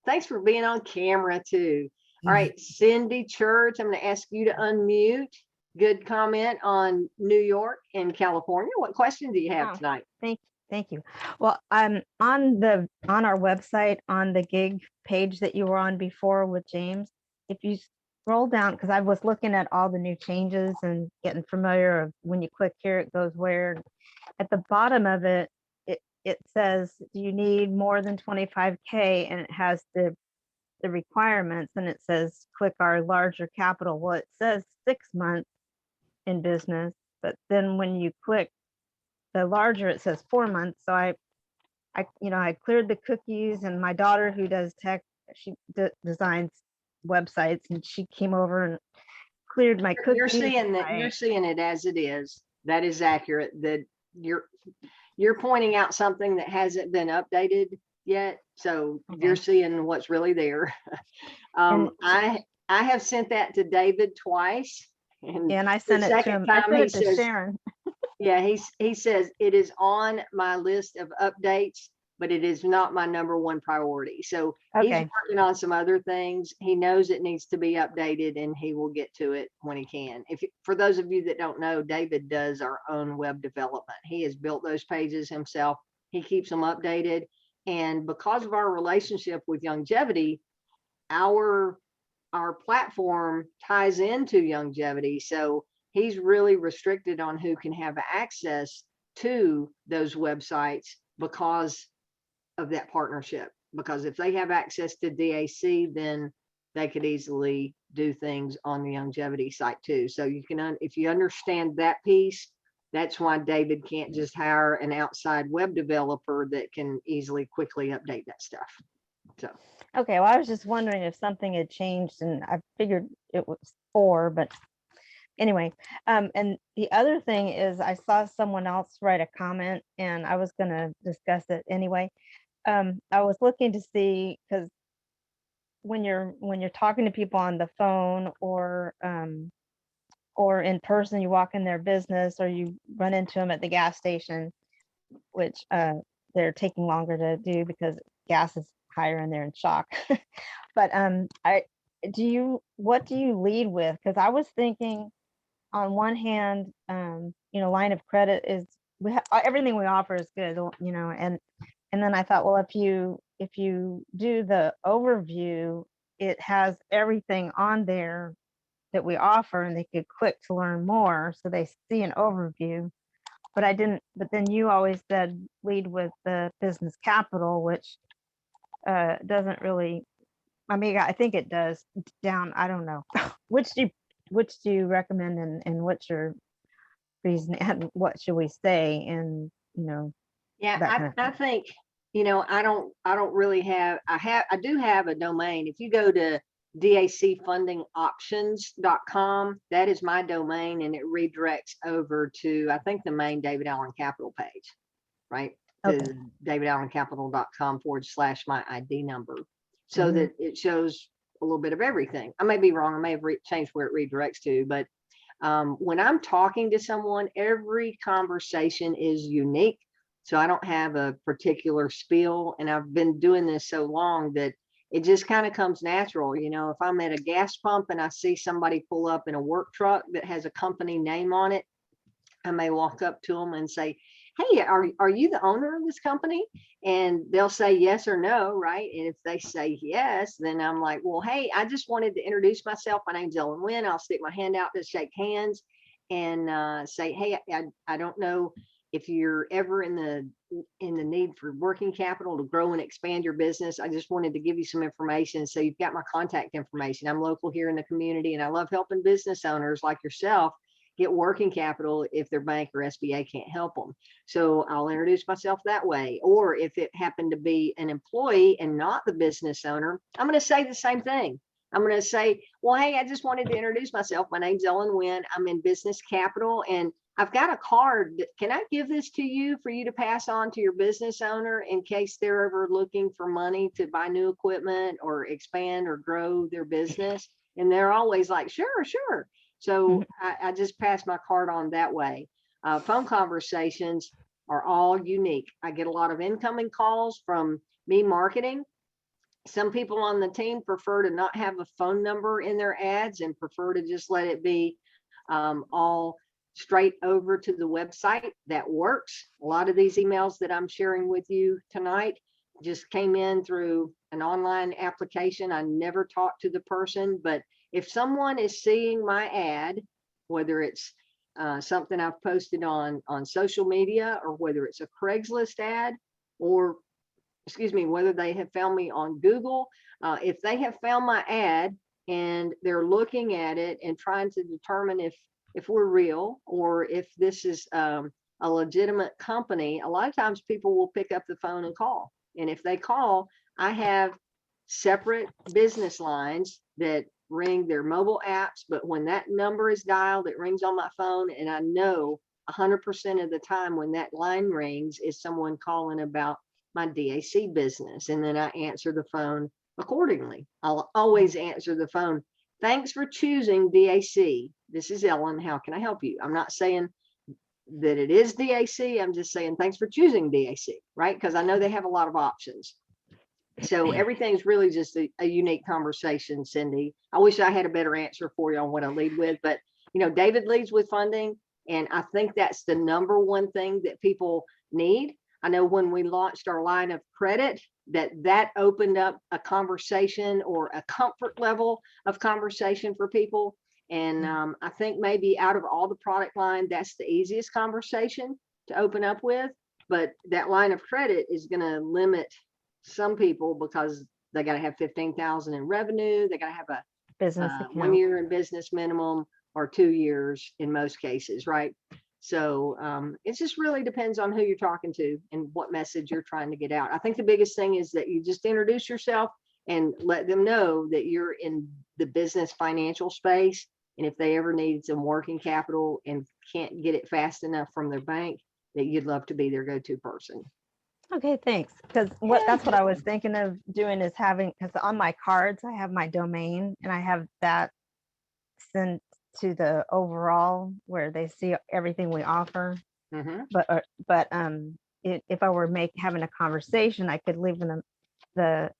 Thanks for being on camera too. All right, Cindy Church, I'm going to ask you to unmute. Good comment on New York and California. What question do you have tonight? Thank you. Well, on our website, on the gig page that you were on before with James, if you scroll down, because I was looking at all the new changes and getting familiar of when you click here, it goes where. At the bottom of it, it says, do you need more than 25K? And it has the requirements, and it says click our larger capital. Well, it says 6 months in business, but then when you click the larger, it says 4 months. So I cleared the cookies, and my daughter, who does tech, she designs websites, and she came over and cleared my cookies. You're seeing that, my- you're seeing it as it is. That is accurate. That you're pointing out something that hasn't been updated yet. So you're seeing what's really there. I have sent that to David twice. And I sent it to second him. I time sent he it to says- Sharon. Yeah, he says it is on my list of updates, but it is not my number one priority. So he's Okay. working on some other things. He knows it needs to be updated, and he will get to it when he can. For those of you that don't know, David does our own web development. He has built those pages himself. He keeps them updated. And because of our relationship with Longevity, our platform ties into Longevity. So he's really restricted on who can have access to those websites because of that partnership. Because if they have access to DAC, then they could easily do things on the Longevity site too. So you can, if you understand that piece, that's why David can't just hire an outside web developer that can easily, quickly update that stuff. So. Okay, well, I was just wondering if something had changed, and I figured it was 4, but anyway. And the other thing is, I saw someone else write a comment, and I was gonna discuss it anyway. I was looking to see, because when you're talking to people on the phone or in person, you walk in their business or you run into them at the gas station, which they're taking longer to do because gas is higher and they're in shock. But what do you lead with? Because I was thinking, on one hand, line of credit is, everything we offer is good, and then I thought, well, if you do the overview, it has everything on there that we offer, and they could click to learn more, so they see an overview. But then you always said lead with the business capital, which doesn't really, I think it does down, I don't know. Which do you recommend, and what's your reason, and what should we say? And Yeah, I think, I don't really have, I do have a domain. If you go to dacfundingoptions.com, that is my domain, and it redirects over to, I think, the main David Allen Capital page, right? To Okay. davidallencapital.com/my ID number, so that it shows a little bit of everything. I may be wrong. I may have changed where it redirects to, but when I'm talking to someone, every conversation is unique. So I don't have a particular spiel, and I've been doing this so long that it just kind of comes natural. If I'm at a gas pump and I see somebody pull up in a work truck that has a company name on it, I may walk up to them and say, hey, are you the owner of this company? And they'll say yes or no, right? And if they say yes, then I'm like, well, hey, I just wanted to introduce myself. My name's Nguyen. I'll stick my hand out to shake hands and say, hey, I don't know if you're ever in the need for working capital to grow and expand your business. I just wanted to give you some information, so you've got my contact information. I'm local here in the community, and I love helping business owners like yourself get working capital if their bank or SBA can't help them. So I'll introduce myself that way. Or if it happened to be an employee and not the business owner, I'm going to say the same thing. I'm going to say, well, hey, I just wanted to introduce myself. My name's Nguyen. I'm in business capital, and I've got a card. Can I give this to you for you to pass on to your business owner in case they're ever looking for money to buy new equipment or expand or grow their business? And they're always like, sure, sure. So I just pass my card on that way. Phone conversations are all unique. I get a lot of incoming calls from me marketing. Some people on the team prefer to not have a phone number in their ads and prefer to just let it be all straight over to the website. That works. A lot of these emails that I'm sharing with you tonight just came in through an online application. I never talked to the person, but if someone is seeing my ad, whether it's something I've posted on social media, or whether it's a Craigslist ad, or whether they have found me on Google, if they have found my ad and they're looking at it and trying to determine if we're real or if this is a legitimate company, a lot of times people will pick up the phone and call. And if they call, I have separate business lines that ring their mobile apps, but when that number is dialed, it rings on my phone, and I know 100% of the time when that line rings is someone calling about my DAC business, and then I answer the phone accordingly. I'll always answer the phone. Thanks for choosing DAC. This is Ellen. How can I help you? I'm not saying that it is DAC. I'm just saying thanks for choosing DAC, right? Because I know they have a lot of options. So everything's really just a unique conversation, Cindy. I wish I had a better answer for you on what I lead with, but David leads with funding, and I think that's the number one thing that people need. I know when we launched our line of credit, that opened up a conversation or a comfort level of conversation for people. And I think maybe out of all the product line, that's the easiest conversation to open up with. But that line of credit is going to limit some people because they got to have 15,000 in revenue. They got to have a Business 1 account. year in business minimum, or 2 years in most cases, right? So it just really depends on who you're talking to and what message you're trying to get out. I think the biggest thing is that you just introduce yourself and let them know that you're in the business financial space. And if they ever need some working capital and can't get it fast enough from their bank, that you'd love to be their go-to person. Okay, thanks. Because that's what I was thinking of doing is having, because on my cards, I have my domain and I have that sent to the overall where they see everything we offer. Mhm. But if I were having a conversation, I could leave them the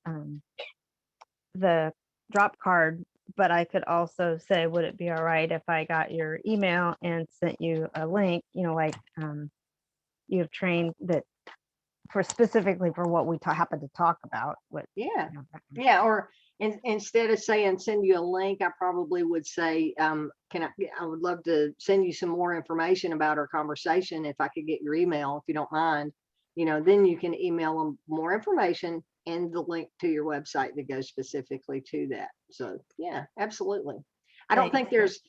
drop card, but I could also say, would it be all right if I got your email and sent you a link, like you have trained that for specifically for what we happen to talk about. Yeah. Yeah. Or instead of saying send you a link, I probably would say, I would love to send you some more information about our conversation. If I could get your email, if you don't mind, then you can email them more information and the link to your website that goes specifically to that. So yeah, absolutely. I don't think there's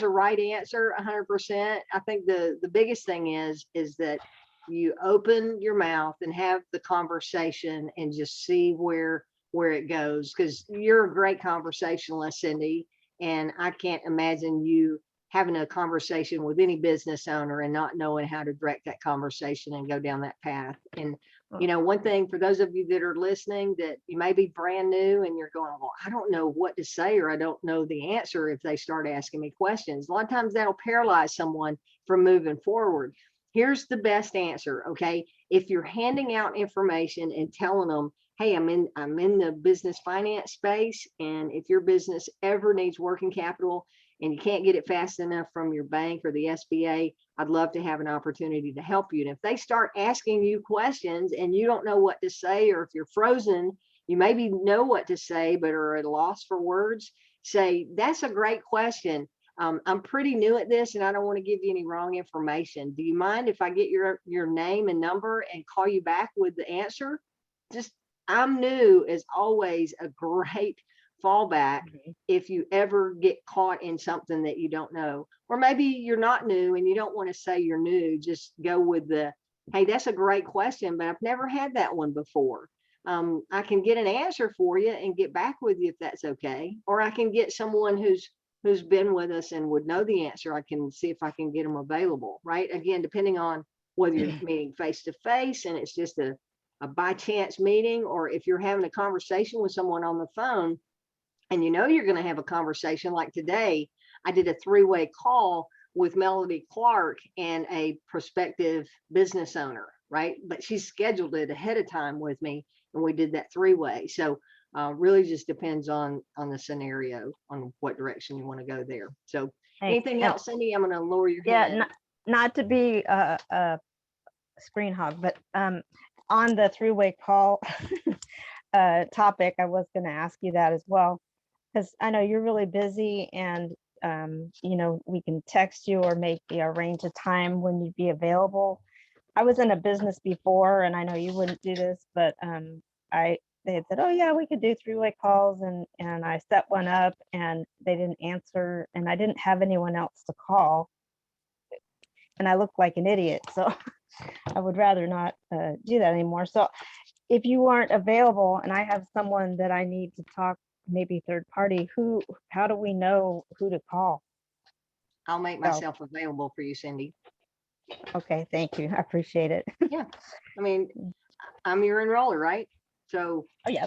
a right answer 100%. I think the biggest thing is that you open your mouth and have the conversation and just see where it goes, because you're a great conversationalist, Cindy, and I can't imagine you having a conversation with any business owner and not knowing how to direct that conversation and go down that path. And one thing for those of you that are listening, that you may be brand new and you're going, well, I don't know what to say, or I don't know the answer if they start asking me questions. A lot of times that'll paralyze someone from moving forward. Here's the best answer, okay? If you're handing out information and telling them, hey, I'm in the business finance space, and if your business ever needs working capital and you can't get it fast enough from your bank or the SBA, I'd love to have an opportunity to help you. And if they start asking you questions and you don't know what to say, or if you're frozen, you maybe know what to say, but are at a loss for words, say, that's a great question. I'm pretty new at this and I don't want to give you any wrong information. Do you mind if I get your name and number and call you back with the answer? Just, I'm new is always a great fallback if you ever get caught in something that you don't know. Or maybe you're not new and you don't want to say you're new. Just go with the, hey, that's a great question, but I've never had that one before. I can get an answer for you and get back with you if that's okay. Or I can get someone who's been with us and would know the answer. I can see if I can get them available, right? Again, depending on whether you're meeting face to face and it's just a by chance meeting, or if you're having a conversation with someone on the phone and you're going to have a conversation. Like today, I did a 3-way call with Melody Clark and a prospective business owner, right? But she scheduled it ahead of time with me and we did that 3-way. So really just depends on the scenario, on what direction you want to go there. So anything else, Cindy? I'm going to lower your hand. Yeah, not to be a screen hog, but on the 3-way call topic, I was going to ask you that as well, because I know you're really busy and we can text you or arrange a time when you'd be available. I was in a business before, and I know you wouldn't do this, but they had said, oh yeah, we could do 3-way calls, and I set one up and they didn't answer, and I didn't have anyone else to call, and I looked like an idiot. So I would rather not do that anymore. So if you aren't available and I have someone that I need to talk, maybe third party, how do we know who to call? I'll make So- myself available for you, Cindy. Okay, thank you. I appreciate it. I mean, I'm your enroller, right? So Oh, yeah,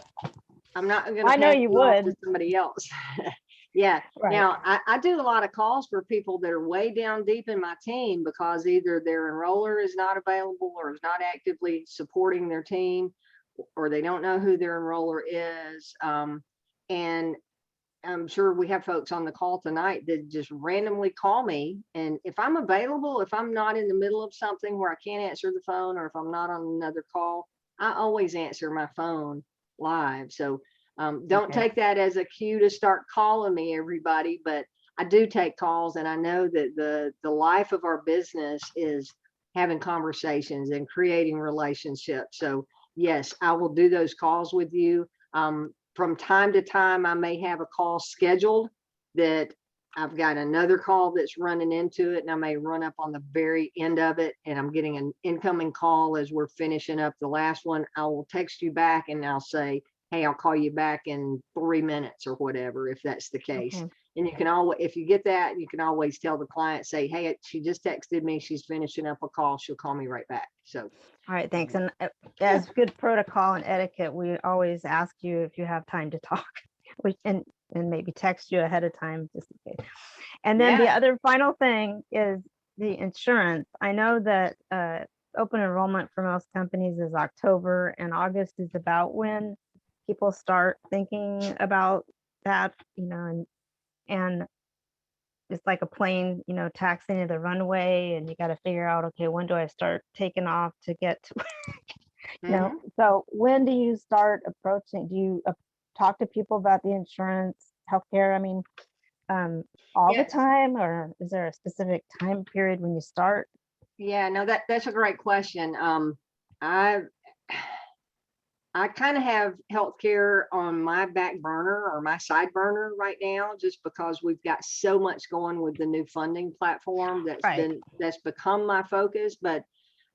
I'm not gonna. I know pass you off to would. somebody else. Yeah. right. Now, I do a lot of calls for people that are way down deep in my team because either their enroller is not available or is not actively supporting their team, or they don't know who their enroller is. And I'm sure we have folks on the call tonight that just randomly call me. And if I'm available, if I'm not in the middle of something where I can't answer the phone, or if I'm not on another call, I always answer my phone live. So don't Okay. take that as a cue to start calling me, everybody, but I do take calls, and I know that the life of our business is having conversations and creating relationships. So yes, I will do those calls with you. From time to time, I may have a call scheduled that I've got another call that's running into it, and I may run up on the very end of it, and I'm getting an incoming call as we're finishing up the last one. I will text you back and I'll say, hey, I'll call you back in 3 minutes or whatever, if that's the case. Okay. And you can always, if you get that, you can always tell the client, say, hey, she just texted me, she's finishing up a call, she'll call me right back. So All right, thanks. And as good protocol and etiquette, we always ask you if you have time to talk. And maybe text you ahead of time just in case. And then the Yeah. other final thing is the insurance. I know that open enrollment for most companies is October, and August is about when people start thinking about that, and it's like a plane, taxiing to the runway, and you got to figure out, okay, when do I start taking off to get to, mhm. so when do you start approaching, do you talk to people about the insurance, healthcare? I mean, all the Yes. time, or is there a specific time period when you start? Yeah, no, that's a great question. I kind of have healthcare on my back burner or my side burner right now, just because we've got so much going with the new funding platform Right. that's become my focus. But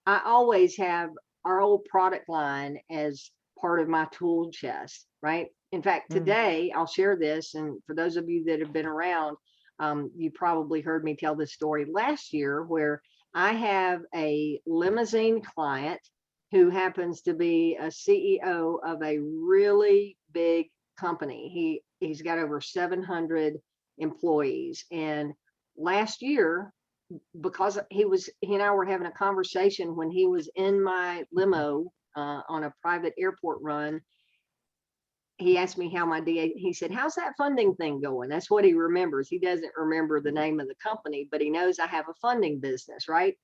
I always have our old product line as part of my tool chest, right? In fact, Mm. today I'll share this, and for those of you that have been around, you probably heard me tell this story last year, where I have a limousine client who happens to be a CEO of a really big company. He's got over 700 employees, and last year, because he and I were having a conversation when he was in my limo on a private airport run. He asked me how my DA, he said, how's that funding thing going? That's what he remembers. He doesn't remember the name of the company, but he knows I have a funding business, right?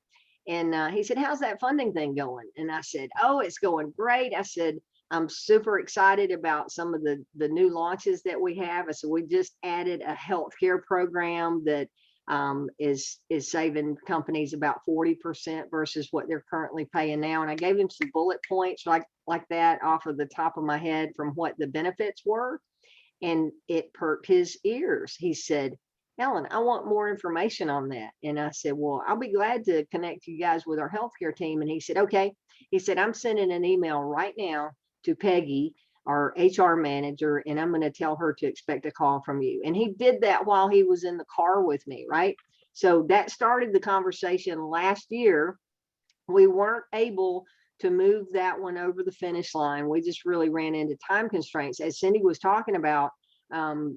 And he said, how's that funding thing going? And I said, oh, it's going great. I said, I'm super excited about some of the new launches that we have. I said, we just added a healthcare program that is saving companies about 40% versus what they're currently paying now. And I gave him some bullet points like that off of the top of my head from what the benefits were. And it perked his ears. He said, Ellen, I want more information on that. And I said, well, I'll be glad to connect you guys with our healthcare team. And he said, okay. He said, I'm sending an email right now to Peggy, our HR manager, and I'm going to tell her to expect a call from you. And he did that while he was in the car with me, right? So that started the conversation last year. We weren't able to move that one over the finish line. We just really ran into time constraints, as Cindy was talking about,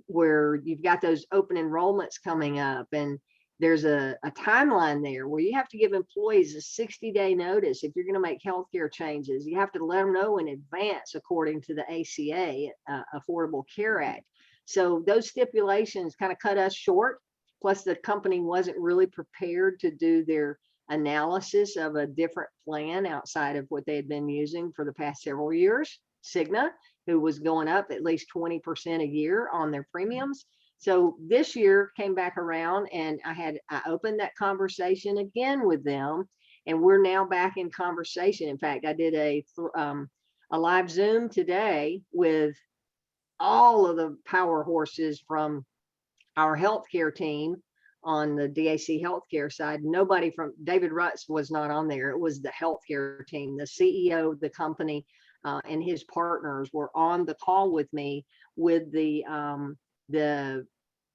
where you've got those open enrollments coming up, and there's a timeline there where you have to give employees a 60-day notice. If you're going to make healthcare changes, you have to let them know in advance, according to the ACA, Affordable Care Act. So those stipulations kind of cut us short. Plus, the company wasn't really prepared to do their analysis of a different plan outside of what they had been using for the past several years. Cigna, who was going up at least 20% a year on their premiums. So this year came back around, and I opened that conversation again with them, and we're now back in conversation. In fact, I did a live Zoom today with all of the power horses from our healthcare team on the DAC healthcare side. Nobody from David Rutz was not on there. It was the healthcare team, the CEO of the company, and his partners were on the call with me with the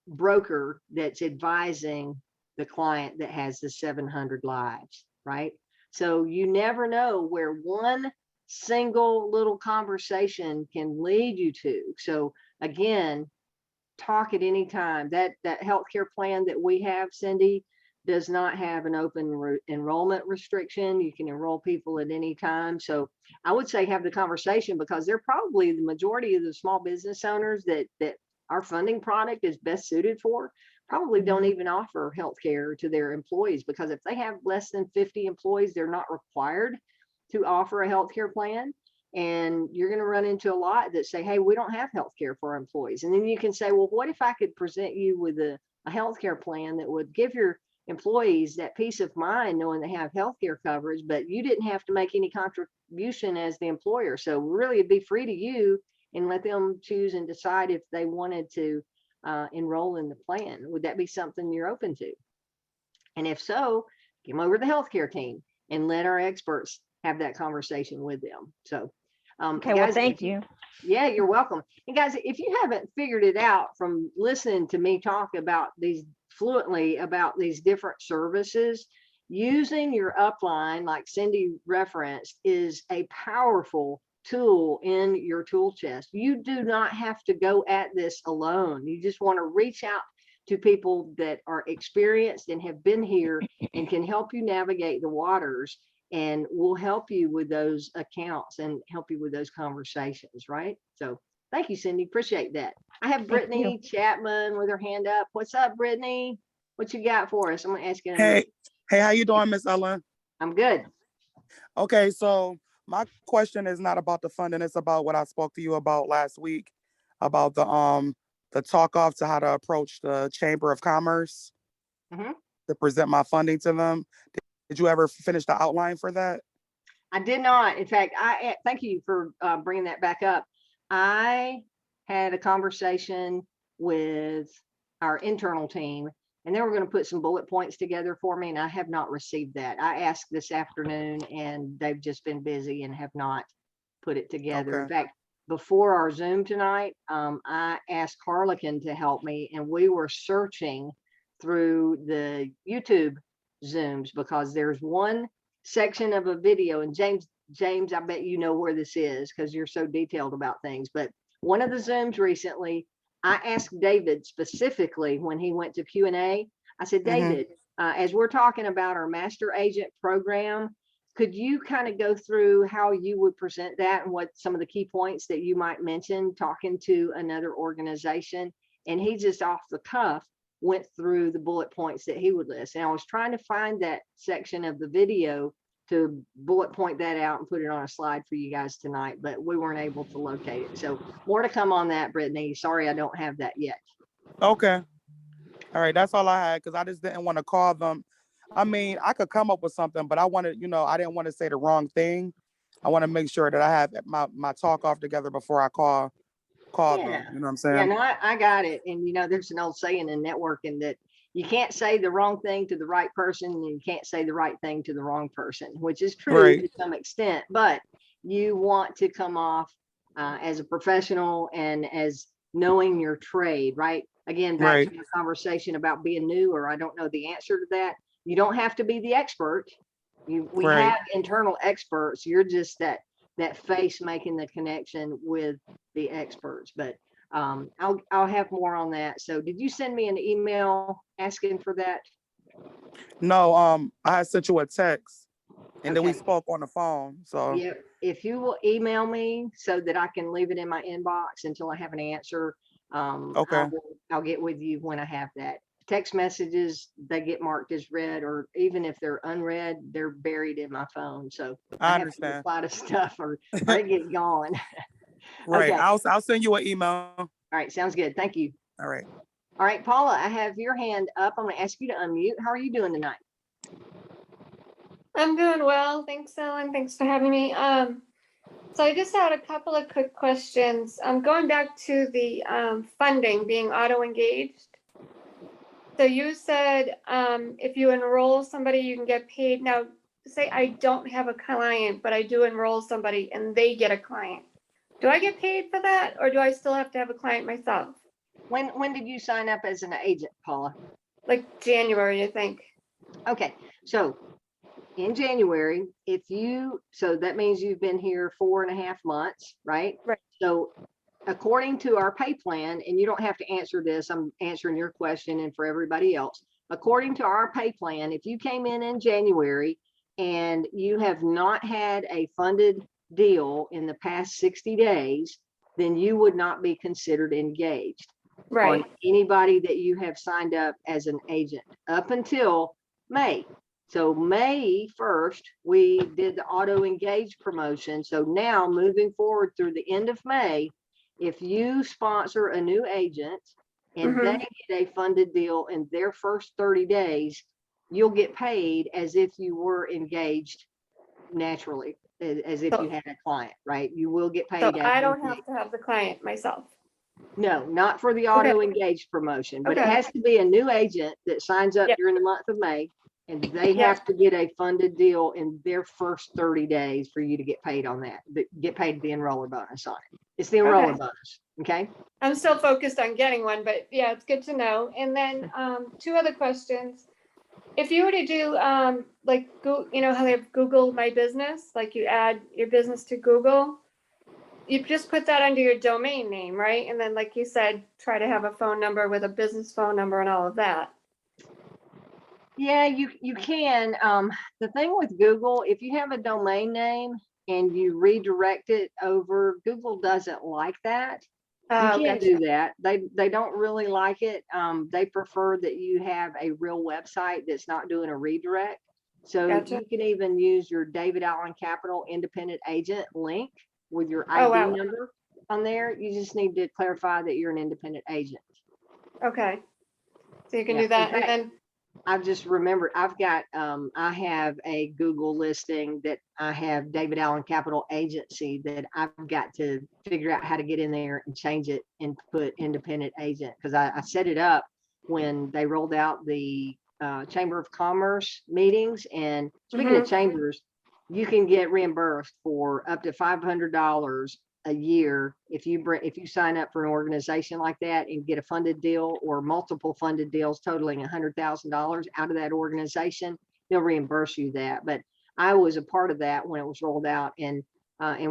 broker that's advising the client that has the 700 lives, right? So you never know where one single little conversation can lead you to. So again, talk at any time. That healthcare plan that we have, Cindy, does not have an open enrollment restriction. You can enroll people at any time. So I would say have the conversation, because they're probably the majority of the small business owners that our funding product is best suited for, probably don't even offer healthcare to their employees, because if they have less than 50 employees, they're not required to offer a healthcare plan. And you're going to run into a lot that say, hey, we don't have healthcare for our employees. And then you can say, well, what if I could present you with a healthcare plan that would give your employees that peace of mind knowing they have healthcare coverage, but you didn't have to make any contribution as the employer. So really it'd be free to you, and let them choose and decide if they wanted to enroll in the plan. Would that be something you're open to? And if so, get them over to the healthcare team and let our experts have that conversation with them. So, Okay, guys, well, thank you. Yeah, you're welcome. And guys, if you haven't figured it out from listening to me talk about these fluently about these different services, using your upline, like Cindy referenced, is a powerful tool in your tool chest. You do not have to go at this alone. You just want to reach out to people that are experienced and have been here and can help you navigate the waters, and we'll help you with those accounts and help you with those conversations, right? So thank you, Cindy. Appreciate that. I have Brittany Chapman with her hand up. What's up, Brittany? What you got for us? I'm gonna ask you. Hey, how you doing, Miss Ellen? I'm good. Okay, so my question is not about the funding, it's about what I spoke to you about last week, about the talk off to how to approach the Chamber of Commerce to present my funding to them. Did you ever finish the outline for that? I did not. In fact, I thank you for bringing that back up. I had a conversation with our internal team, and they were going to put some bullet points together for me, and I have not received that. I asked this afternoon, and they've just been busy and have not put it together. In fact, before our Zoom tonight, I asked Harlequin to help me, and we were searching through the YouTube Zooms, because there's one section of a video, and James, I bet you know where this is because you're so detailed about things, but one of the Zooms recently, I asked David specifically when he went to Q&A, I said, David, as we're talking about our master agent program, could you kind of go through how you would present that and what some of the key points that you might mention talking to another organization? And he just off the cuff went through the bullet points that he would list. And I was trying to find that section of the video to bullet point that out and put it on a slide for you guys tonight, but we weren't able to locate it. So more to come on that, Brittany. Sorry, I don't have that yet. Okay. All right. That's all I had, because I just didn't want to call them. I mean, I could come up with something, but I wanted, I didn't want to say the wrong thing. I want to make sure that I have my talk off together before I call them. You know what I'm saying? Yeah, no, I got it. And there's an old saying in networking that you can't say the wrong thing to the right person, and you can't say the right thing to the wrong person, which is true to some extent, but you want to come off as a professional and as knowing your trade, right? Again, back to the conversation about being new, or I don't know the answer to that. You don't have to be the expert. We have internal experts. You're just that face making the connection with the experts, but I'll have more on that. So did you send me an email asking for that? No, I sent you a text, and then we spoke on the phone. So yeah, if you will email me so that I can leave it in my inbox until I have an answer, I'll get with you when I have that. Text messages, they get marked as read, or even if they're unread, they're buried in my phone. So I understand. Have to reply to stuff or get going. Right. Okay. I'll send you an email. All right. Sounds good. Thank you. All right. All right, Paula, I have your hand up. I'm going to ask you to unmute. How are you doing tonight? I'm doing well. Thanks, Ellen. Thanks for having me. So I just had a couple of quick questions. Going back to the funding being auto-engaged. So you said if you enroll somebody, you can get paid. Now, say I don't have a client, but I do enroll somebody and they get a client. Do I get paid for that, or do I still have to have a client myself? When did you sign up as an agent, Paula? Like January, I think. Okay, so in January, so that means you've been here 4.5 months, right? Right. So according to our pay plan, and you don't have to answer this, I'm answering your question and for everybody else. According to our pay plan, if you came in January and you have not had a funded deal in the past 60 days, then you would not be considered engaged Right. on anybody that you have signed up as an agent up until May. So May 1st, we did the auto engage promotion. So now moving forward through the end of May, if you sponsor a new agent and they get a funded deal in their first 30 days, you'll get paid as if you were engaged naturally, as if you had a client, right? You will get paid. So as I don't engaged. have to have the client myself. No, not for the auto engaged promotion, but it Okay. has to be a new agent that signs up Yep. during the month of May. And they Yep. have to get a funded deal in their first 30 days for you to get paid on that, get paid the enroller bonus on it. It's the enroller Okay. bonus, okay? I'm still focused on getting one, but yeah, it's good to know. And then two other questions. If you were to do like you know how they have Google My Business, like you add your business to Google, you just put that under your domain name, right? And then like you said, try to have a phone number with a business phone number and all of that. Yeah, you can. The thing with Google, if you have a domain name and you redirect it over, Google doesn't like that. You Oh, can't gotcha. do that. They don't really like it. They prefer that you have a real website that's not doing a redirect. So Gotcha. you can even use your David Allen Capital independent agent link with your Oh, ID wow. number on there. You just need to clarify that you're an independent agent. Okay. So you can Yeah, do that. in And fact, then, I've just remembered, I've got, I have a Google listing that I have David Allen Capital Agency that I've got to figure out how to get in there and change it and put independent agent. Cause I set it up when they rolled out the Chamber of Commerce meetings. And speaking of chambers, you can get reimbursed for up to $500 a year if you sign up for an organization like that and get a funded deal or multiple funded deals totaling $100,000 out of that organization, they'll reimburse you that. But I was a part of that when it was rolled out, and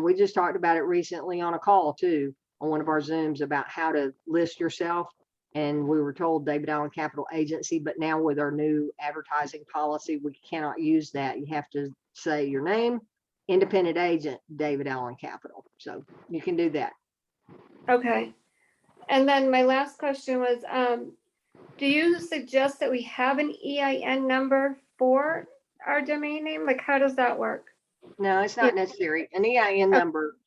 we just talked about it recently on a call too, on one of our Zooms, about how to list yourself. And we were told David Allen Capital Agency, but now with our new advertising policy, we cannot use that. You have to say your name, independent agent, David Allen Capital. So you can do that. okay. And then my last question was, do you suggest that we have an EIN number for our domain name? Like, how does that work? No, it's not necessary. An EIN number,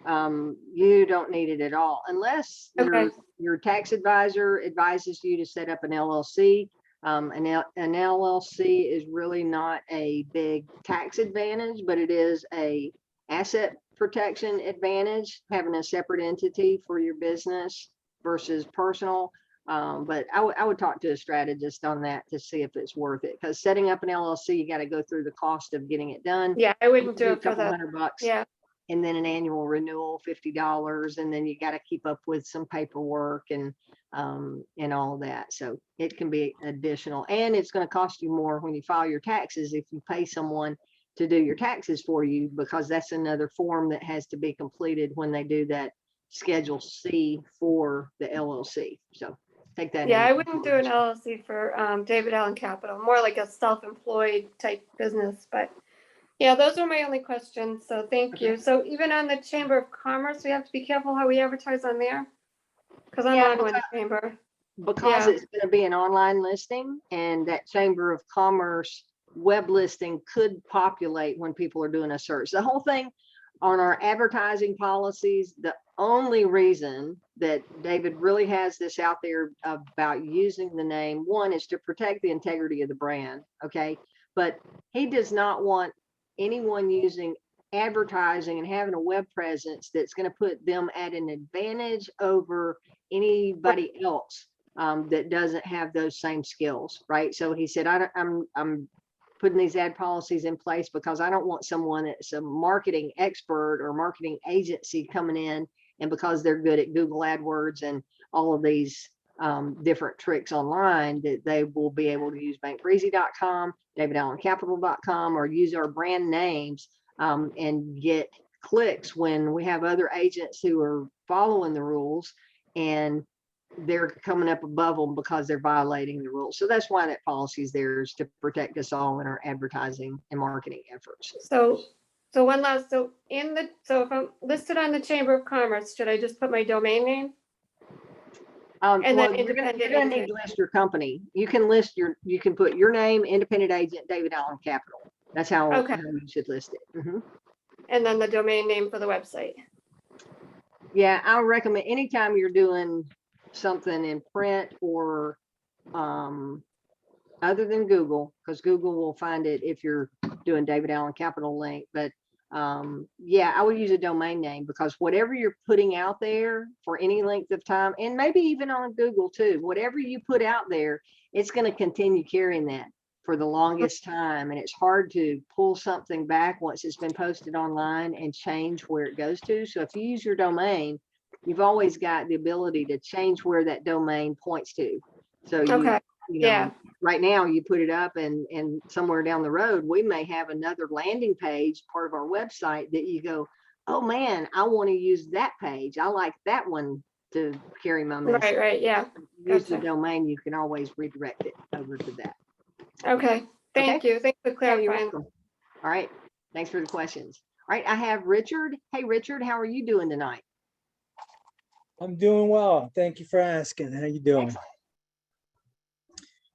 you don't need it at all unless Okay. your tax advisor advises you to set up an LLC. An LLC is really not a big tax advantage, but it is a asset protection advantage, having a separate entity for your business versus personal. But I would talk to a strategist on that to see if it's worth it. Because setting up an LLC, you got to go through the cost of getting it done. Yeah, I wouldn't do A it for couple that. $100. Yeah. And then an annual renewal, $50, and then you got to keep up with some paperwork and all that. So it can be additional, and it's going to cost you more when you file your taxes if you pay someone to do your taxes for you, because that's another form that has to be completed when they do that Schedule C for the LLC. So take that. Yeah, into I wouldn't do an LLC for David Allen Capital, more like a self-employed type business. But yeah, those are my only questions. So thank you. So even on the Chamber of Commerce, we have to be careful how we advertise on there. Because I'm on one chamber. Because Yeah. it's going to be an online listing, and that Chamber of Commerce web listing could populate when people are doing a search. The whole thing on our advertising policies, the only reason that David really has this out there about using the name, one, is to protect the integrity of the brand. Okay. But he does not want anyone using advertising and having a web presence that's going to put them at an advantage over anybody else that doesn't have those same skills, right? So he said, I'm putting these ad policies in place because I don't want someone that's a marketing expert or marketing agency coming in, and because they're good at Google AdWords and all of these different tricks online, that they will be able to use bankbreezy.com, davidallencapital.com, or use our brand names and get clicks when we have other agents who are following the rules and they're coming up above them because they're violating the rules. So that's why that policy is there, is to protect us all in our advertising and marketing efforts. So one last, so if I'm listed on the Chamber of Commerce, should I just put my domain name? And then Well, you're independent gonna need agent. to list your company. You can put your name, independent agent, David Allen Capital. That's how Okay. you should list it. Mhm. And then the domain name for the website. Yeah, I would recommend anytime you're doing something in print or other than Google, because Google will find it if you're doing David Allen Capital link. But yeah, I would use a domain name, because whatever you're putting out there for any length of time, and maybe even on Google too, whatever you put out there, it's going to continue carrying that for the longest time. And it's hard to pull something back once it's been posted online and change where it goes to. So if you use your domain, you've always got the ability to change where that domain points to. So Okay. you know, Yeah. right now you put it up and somewhere down the road, we may have another landing page, part of our website, that you go, oh man, I want to use that page. I like that one to carry my message. Right. Yeah. Use the Gotcha. domain, you can always redirect it over to that. Okay. Thank you. Thanks for Yeah, you're clarifying. welcome. All right. Thanks for the questions. All right. I have Richard. Hey, Richard, how are you doing tonight? I'm doing well. Thank you for asking. How you doing?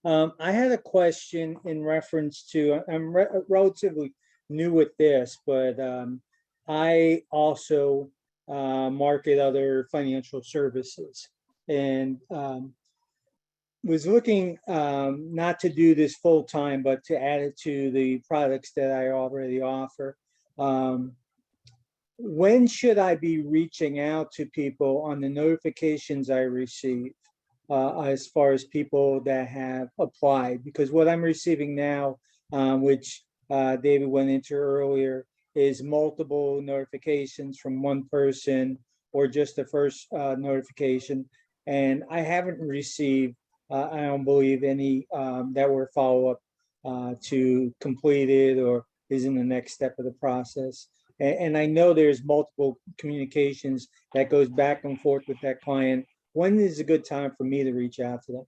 I had a question in reference to, I'm relatively new with this, but I also market other financial services, and was looking not to do this full time, but to add it to the products that I already offer. When should I be reaching out to people on the notifications I receive as far as people that have applied? Because what I'm receiving now, which David went into earlier, is multiple notifications from one person or just the first notification. And I haven't received, I don't believe, any that were follow-up to completed or is in the next step of the process. And I know there's multiple communications that goes back and forth with that client. When is a good time for me to reach out to them?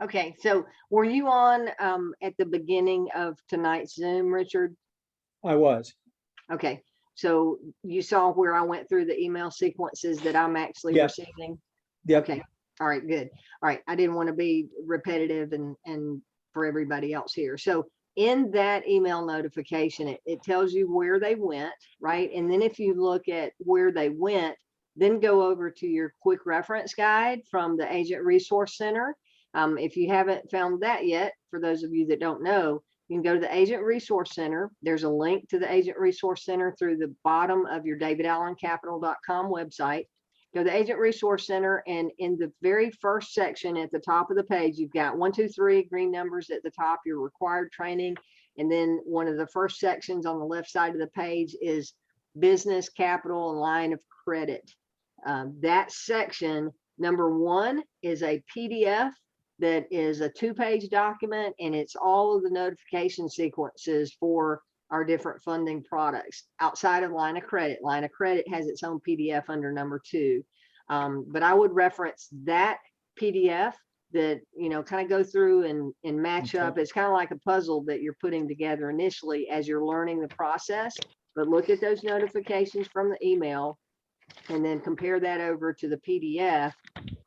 Okay, so were you on at the beginning of tonight's Zoom, Richard? I was. Okay, so you saw where I went through the email sequences that I'm actually receiving? Yep. Okay, all right, good. All right, I didn't want to be repetitive and for everybody else here. So in that email notification, it tells you where they went, right? And then if you look at where they went, then go over to your quick reference guide from the Agent Resource Center. If you haven't found that yet, for those of you that don't know, you can go to the Agent Resource Center. There's a link to the Agent Resource Center through the bottom of your davidallencapital.com website. Go to the Agent Resource Center, and in the very first section at the top of the page, you've got 1, 2, 3 green numbers at the top, your required training. And then one of the first sections on the left side of the page is business, capital, and line of credit. That section, number 1, is a PDF that is a 2-page document, and it's all of the notification sequences for our different funding products outside of line of credit. Line of credit has its own PDF under number 2. But I would reference that PDF that, you know, kind of go through and match up. It's kind of like a puzzle that you're putting together initially as you're learning the process. But look at those notifications from the email and then compare that over to the PDF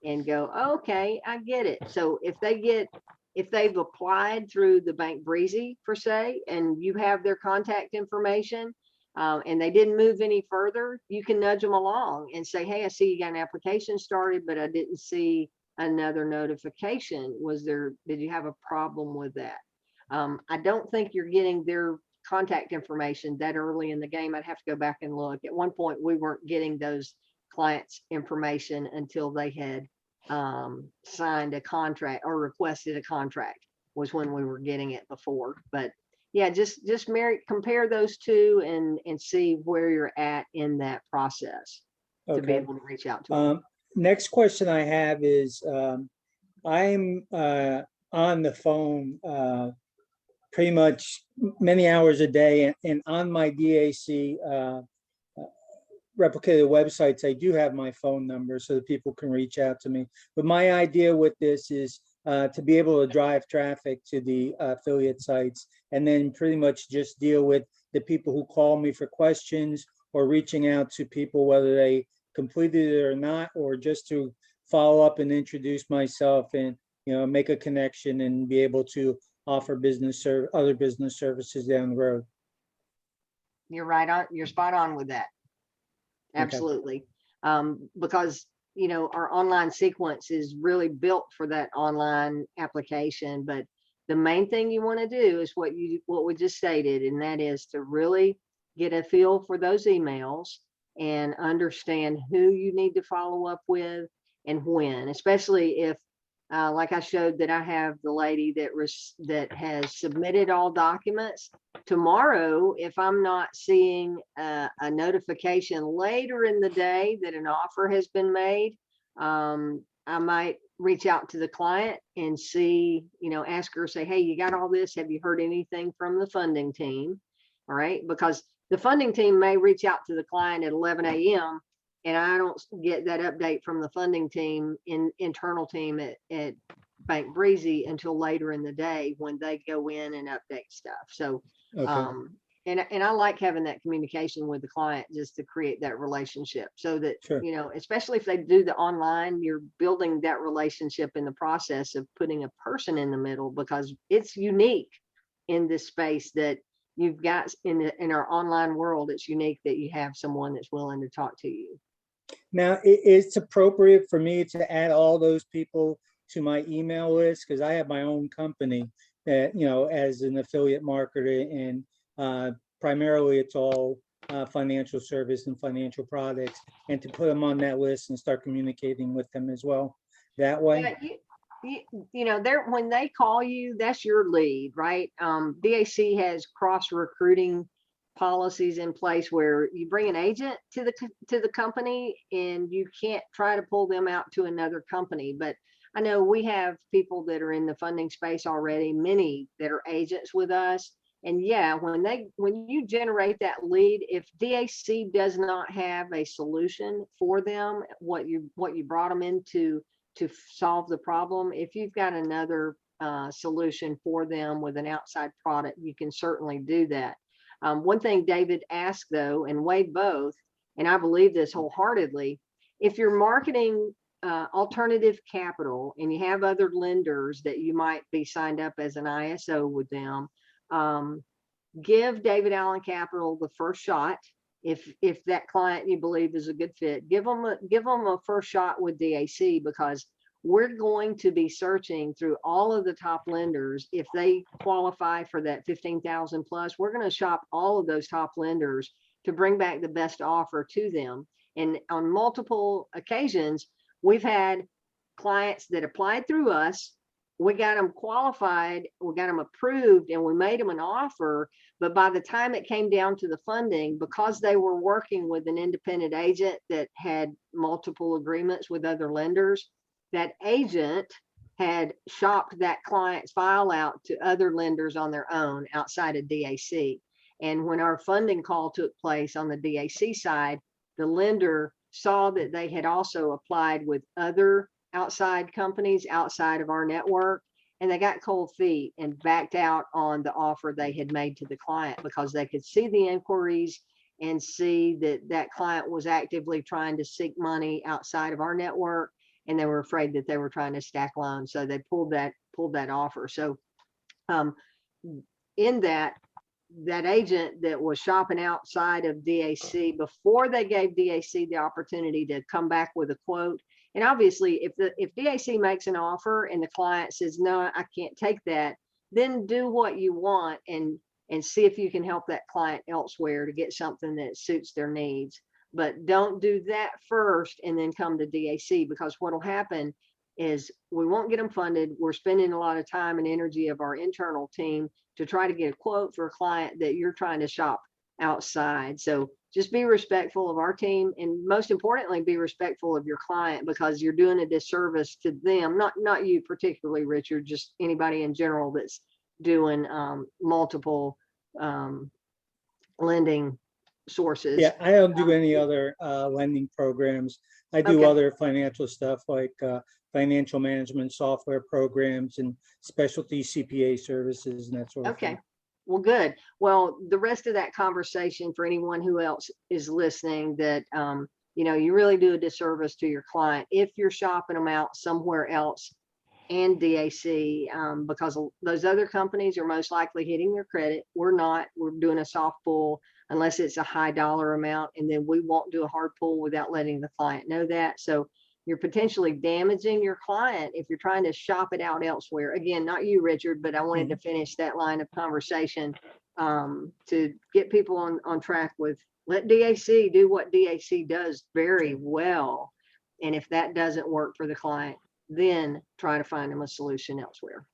and go, okay, I get it. So if they've applied through the Bank Breezy per se, and you have their contact information, and they didn't move any further, you can nudge them along and say, hey, I see you got an application started, but I didn't see another notification. Did you have a problem with that? I don't think you're getting their contact information that early in the game. I'd have to go back and look. At one point, we weren't getting those clients' information until they had signed a contract or requested a contract, was when we were getting it before. But yeah, just compare those two and see where you're at in that process to be Okay. able to reach out to them. Next question I have is, I'm on the phone pretty much many hours a day, and on my DAC replicated websites, I do have my phone number so that people can reach out to me. But my idea with this is to be able to drive traffic to the affiliate sites, and then pretty much just deal with the people who call me for questions, or reaching out to people whether they completed it or not, or just to follow up and introduce myself, and make a connection and be able to offer other business services down the road. You're right on. You're spot on with that. Okay. Absolutely. Because, our online sequence is really built for that online application. But the main thing you want to do is what we just stated, and that is to really get a feel for those emails and understand who you need to follow up with and when, especially if, like I showed that I have the lady that has submitted all documents. Tomorrow, if I'm not seeing a notification later in the day that an offer has been made, I might reach out to the client and see, ask her, say, hey, you got all this? Have you heard anything from the funding team? All right, because the funding team may reach out to the client at 11 a.m. and I don't get that update from the funding team, internal team at Bank Breezy until later in the day when they go in and update stuff. So, Okay. and I like having that communication with the client just to create that relationship so that, Sure. especially if they do the online, you're building that relationship in the process of putting a person in the middle, because it's unique in this space that you've got in our online world. It's unique that you have someone that's willing to talk to you. Now, it's appropriate for me to add all those people to my email list, because I have my own company that, as an affiliate marketer, and primarily it's all financial service and financial products, and to put them on that list and start communicating with them as well that way. Yeah, when they call you, that's your lead, right? DAC has cross recruiting policies in place where you bring an agent to the company, and you can't try to pull them out to another company. But I know we have people that are in the funding space already, many that are agents with us. And yeah, when you generate that lead, if DAC does not have a solution for them, what you brought them into to solve the problem, if you've got another solution for them with an outside product, you can certainly do that. One thing David asked, though, and Wade both, and I believe this wholeheartedly, if you're marketing alternative capital and you have other lenders that you might be signed up as an ISO with them, give David Allen Capital the first shot. If that client you believe is a good fit, give them a first shot with DAC, because we're going to be searching through all of the top lenders. If they qualify for that 15,000 plus, we're going to shop all of those top lenders to bring back the best offer to them. And on multiple occasions, we've had clients that applied through us. We got them qualified, we got them approved, and we made them an offer. But by the time it came down to the funding, because they were working with an independent agent that had multiple agreements with other lenders, that agent had shopped that client's file out to other lenders on their own outside of DAC. And when our funding call took place on the DAC side, the lender saw that they had also applied with other outside companies outside of our network, and they got cold feet and backed out on the offer they had made to the client, because they could see the inquiries and see that that client was actively trying to seek money outside of our network, and they were afraid that they were trying to stack loans, so they pulled that offer. So in that agent that was shopping outside of DAC, before they gave DAC the opportunity to come back with a quote. And obviously, if DAC makes an offer and the client says, no, I can't take that, then do what you want and see if you can help that client elsewhere to get something that suits their needs. But don't do that first and then come to DAC, because what will happen is we won't get them funded. We're spending a lot of time and energy of our internal team to try to get a quote for a client that you're trying to shop outside. So just be respectful of our team, and most importantly, be respectful of your client, because you're doing a disservice to them. Not you particularly, Richard, just anybody in general that's doing multiple lending sources. Yeah, I don't do any other lending programs. I do Okay. other financial stuff like financial management software programs and specialty CPA services and that sort of Okay. thing. Well, good. Well, the rest of that conversation, for anyone who else is listening, that you really do a disservice to your client if you're shopping them out somewhere else and DAC, because those other companies are most likely hitting their credit. We're not. We're doing a soft pull unless it's a high dollar amount, and then we won't do a hard pull without letting the client know that. So you're potentially damaging your client if you're trying to shop it out elsewhere. Again, not you, Richard, but I wanted to finish that line of conversation to get people on track with, let DAC do what DAC does very well. And if that doesn't work for the client, then try to find them a solution elsewhere.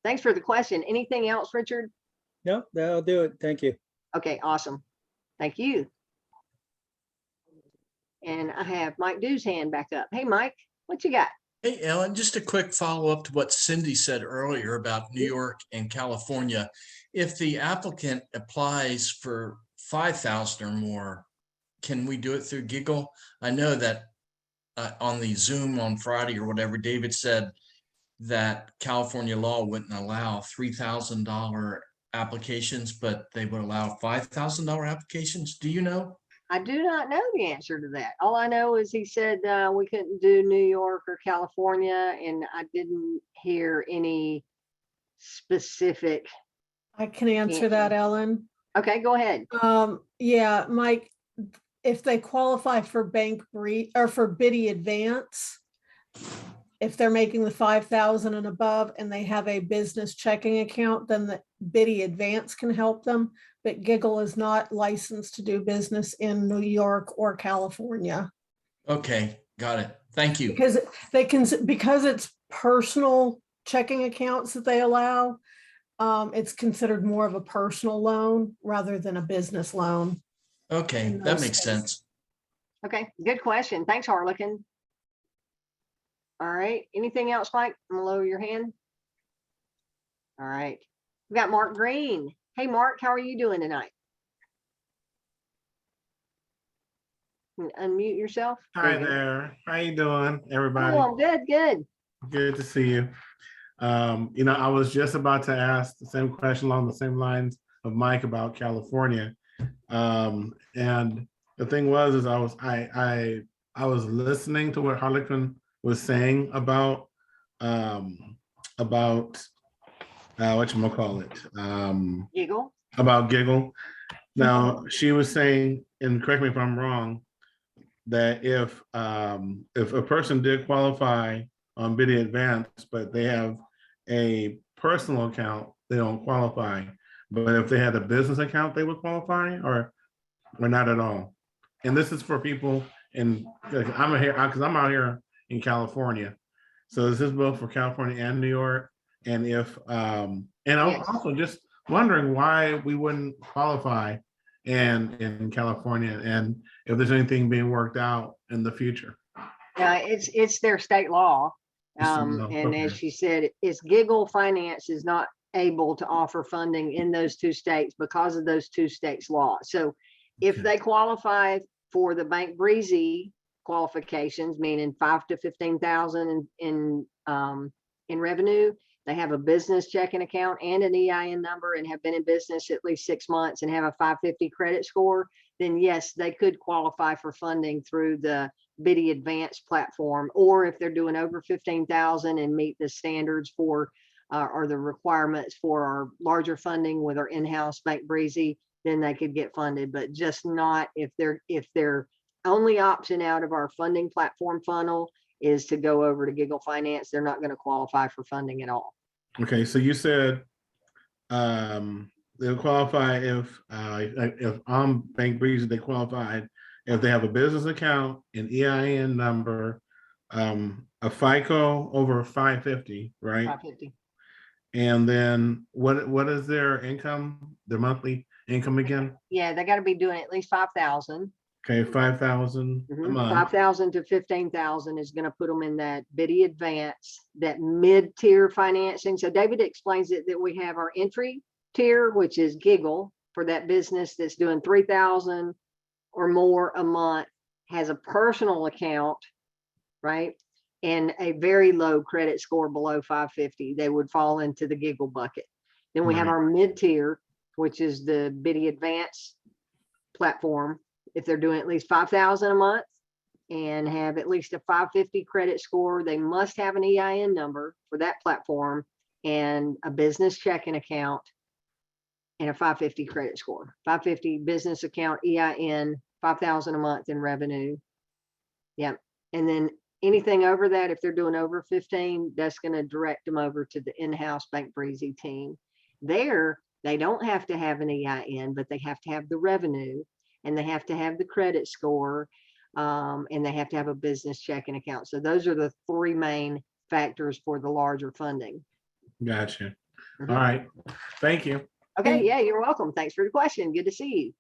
Thanks for the question. Anything else, Richard? No, that'll do it. Thank you. Okay, awesome. Thank you. And I have Mike Dew's hand back up. Hey, Mike, what you got? Hey, Ellen, just a quick follow-up to what Cindy said earlier about New York and California. If the applicant applies for 5,000 or more, can we do it through Giggle? I know that on the Zoom on Friday or whatever, David said that California law wouldn't allow $3,000 applications, but they would allow $5,000 applications. Do you know? I do not know the answer to that. All I know is he said we couldn't do New York or California, and I didn't hear any specific. I can answer that, Ellen. Okay, go ahead. Yeah, Mike, if they qualify for or for Biddy Advance, if they're making the 5,000 and above and they have a business checking account, then the Biddy Advance can help them. But Giggle is not licensed to do business in New York or California. Okay, got it. Thank you. Because because it's personal checking accounts that they allow, it's considered more of a personal loan rather than a business loan. Okay, that makes sense. Okay, good question. Thanks, Harlequin. All right, anything else, Mike? I'm gonna lower your hand. All right, we got Mark Green. Hey, Mark, how are you doing tonight? Unmute yourself. Hi there. How you doing, everybody? Oh, I'm good, good. Good to see you. I was just about to ask the same question along the same lines of Mike about California. And the thing was, I was listening to what Harlequin was saying about whatchamacallit, Giggle. about Giggle. Now she was saying, and correct me if I'm wrong, that if a person did qualify on Biddy Advance, but they have a personal account, they don't qualify. But if they had a business account, they would qualify, or not at all. And this is for people because I'm out here in California. So this is both for California and New York. And if and I'm also just wondering why we wouldn't qualify in California, and if there's anything being worked out in the future. It's their state law. And okay. as she said, it's Giggle Finance is not able to offer funding in those two states because of those two states' law. So if they qualify for the Bank Breezy qualifications, meaning 5 to 15,000 in revenue, they have a business checking account and an EIN number and have been in business at least 6 months and have a 550 credit score, then yes, they could qualify for funding through the Biddy Advance platform. Or if they're doing over 15,000 and meet the standards for or the requirements for our larger funding with our in-house Bank Breezy, then they could get funded, but just not if their only option out of our funding platform funnel is to go over to Giggle Finance. They're not going to qualify for funding at all. Okay, so you said they'll qualify if on Bank Breezy they qualified if they have a business account, an EIN number, a FICO over 550, right? 550. And then what is their income, their monthly income again? Yeah, they got to be doing at least 5,000. Okay, 5,000 a month. 5,000 to 15,000 is going to put them in that Biddy Advance, that mid-tier financing. So David explains it that we have our entry tier, which is Giggle, for that business that's doing 3,000 or more a month, has a personal account, right? And a very low credit score below 550. They would fall into the Giggle bucket. Then we have Right. our mid-tier, which is the Biddy Advance platform. If they're doing at least 5,000 a month and have at least a 550 credit score, they must have an EIN number for that platform and a business checking account and a 550 credit score. 550 business account, EIN, 5,000 a month in revenue. Yep. And then anything over that, if they're doing over 15, that's going to direct them over to the in-house Bank Breezy team. There, they don't have to have an EIN, but they have to have the revenue, and they have to have the credit score, and they have to have a business checking account. So those are the three main factors for the larger funding. Gotcha. Mhm. All right. Thank you. Okay, And- yeah, you're welcome. Thanks for the question. Good to see you.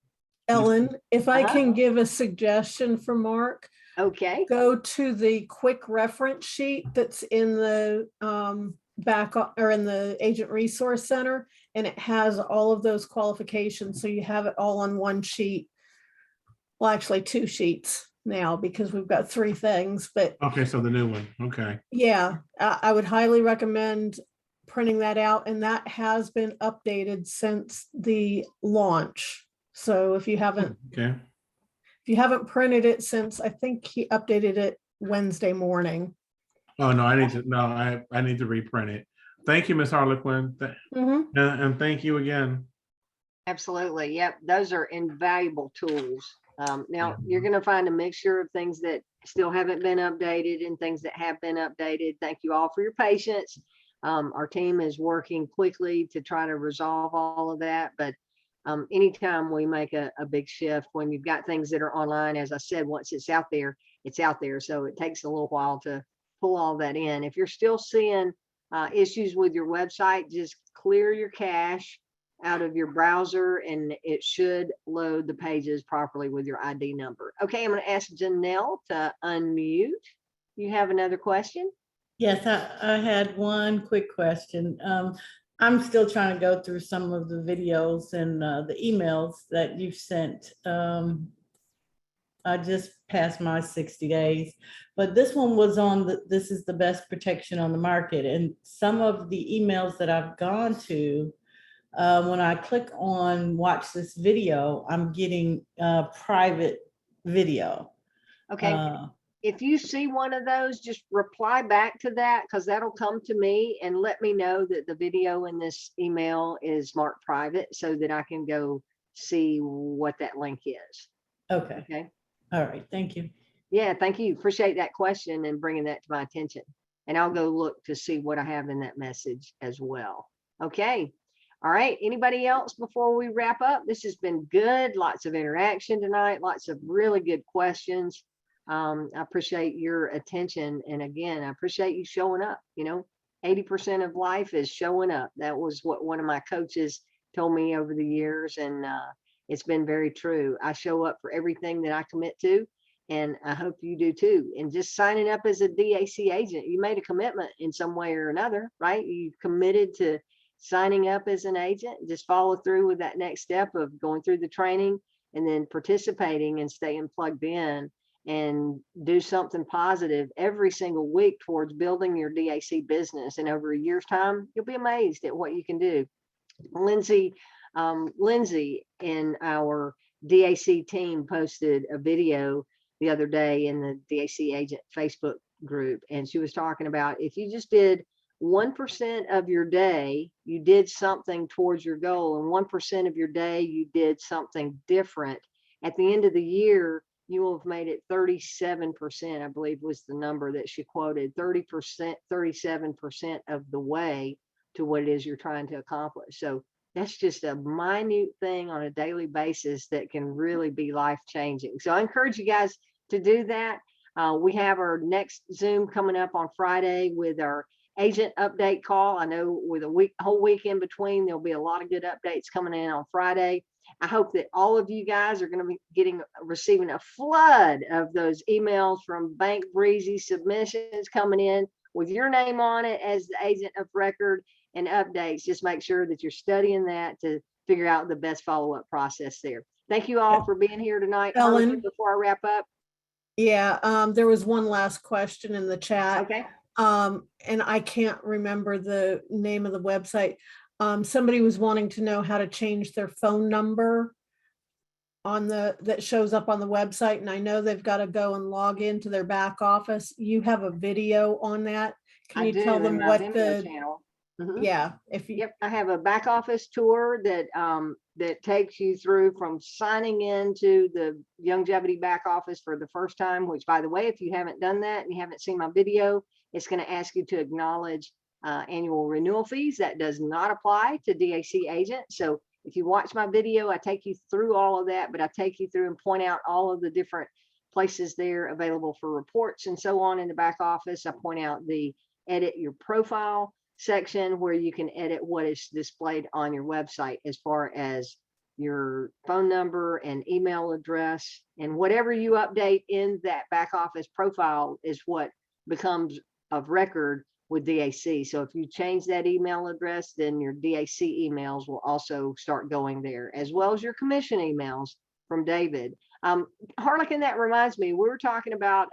Ellen, if I Uh-huh. can give a suggestion for Mark, Okay, go to the quick reference sheet that's in the or in the Agent Resource Center, and it has all of those qualifications. So you have it all on one sheet. Well, actually 2 sheets now, because we've got 3 things, but Okay, so the new one. Okay. yeah, I would highly recommend printing that out, and that has been updated since the launch. So if you haven't Okay. printed it since, I think he updated it Wednesday morning. Oh, no, I need to reprint it. Thank you, Ms. Harlequin. Mhm. And thank you again. absolutely. Yep, those are invaluable tools. Now, you're going to find a mixture of things that still haven't been updated and things that have been updated. Thank you all for your patience. Our team is working quickly to try to resolve all of that. But anytime we make a big shift, when you've got things that are online, as I said, once it's out there, it's out there. So it takes a little while to pull all that in. If you're still seeing issues with your website, just clear your cache out of your browser and it should load the pages properly with your ID number. Okay, I'm going to ask Janelle to unmute. You have another question? Yes, I had one quick question. I'm still trying to go through some of the videos and the emails that you've sent. I just passed my 60 days, but this one was on this is the best protection on the market. And some of the emails that I've gone to, when I click on watch this video, I'm getting a private video. Okay. If you see one of those, just reply back to that, because that'll come to me and let me know that the video in this email is marked private so that I can go see what that link is. Okay. Okay. All right. Thank you. Yeah, thank you. Appreciate that question and bringing that to my attention. And I'll go look to see what I have in that message as well. Okay. All right. Anybody else before we wrap up? This has been good. Lots of interaction tonight. Lots of really good questions. I appreciate your attention. And again, I appreciate you showing up. 80% of life is showing up. That was what one of my coaches told me over the years. And it's been very true. I show up for everything that I commit to. And I hope you do too. And just signing up as a DAC agent, you made a commitment in some way or another, right? You committed to signing up as an agent. Just follow through with that next step of going through the training and then participating and staying plugged in and do something positive every single week towards building your DAC business. And over a year's time, you'll be amazed at what you can do. Lindsay in our DAC team posted a video the other day in the DAC agent Facebook group. And she was talking about if you just did 1% of your day, you did something towards your goal, and 1% of your day, you did something different. At the end of the year, you will have made it 37%, I believe was the number that she quoted, 30%, 37% of the way to what it is you're trying to accomplish. So that's just a minute thing on a daily basis that can really be life-changing. So I encourage you guys to do that. We have our next Zoom coming up on Friday with our agent update call. I know with a whole week in between, there'll be a lot of good updates coming in on Friday. I hope that all of you guys are going to be receiving a flood of those emails from Bank Breezy submissions coming in with your name on it as the agent of record and updates. Just make sure that you're studying that to figure out the best follow-up process there. Thank you all for being here tonight. Ellen? Harlan, before I wrap up. Yeah, there was one last question in the chat. Okay. And I can't remember the name of the website. Somebody was wanting to know how to change their phone number that shows up on the website. And I know they've got to go and log into their back office. You have a video on that. Can you tell them what the channel? Yeah, if you, Yep, I have a back office tour that that takes you through from signing into the Longevity back office for the first time, which, by the way, if you haven't done that and you haven't seen my video, it's going to ask you to acknowledge annual renewal fees. That does not apply to DAC agents. So if you watch my video, I take you through all of that, but I take you through and point out all of the different places there available for reports and so on in the back office. I point out the edit your profile section where you can edit what is displayed on your website as far as your phone number and email address, and whatever you update in that back office profile is what becomes of record with DAC. So if you change that email address, then your DAC emails will also start going there, as well as your commission emails from David. Harlequin, that reminds me, we were talking about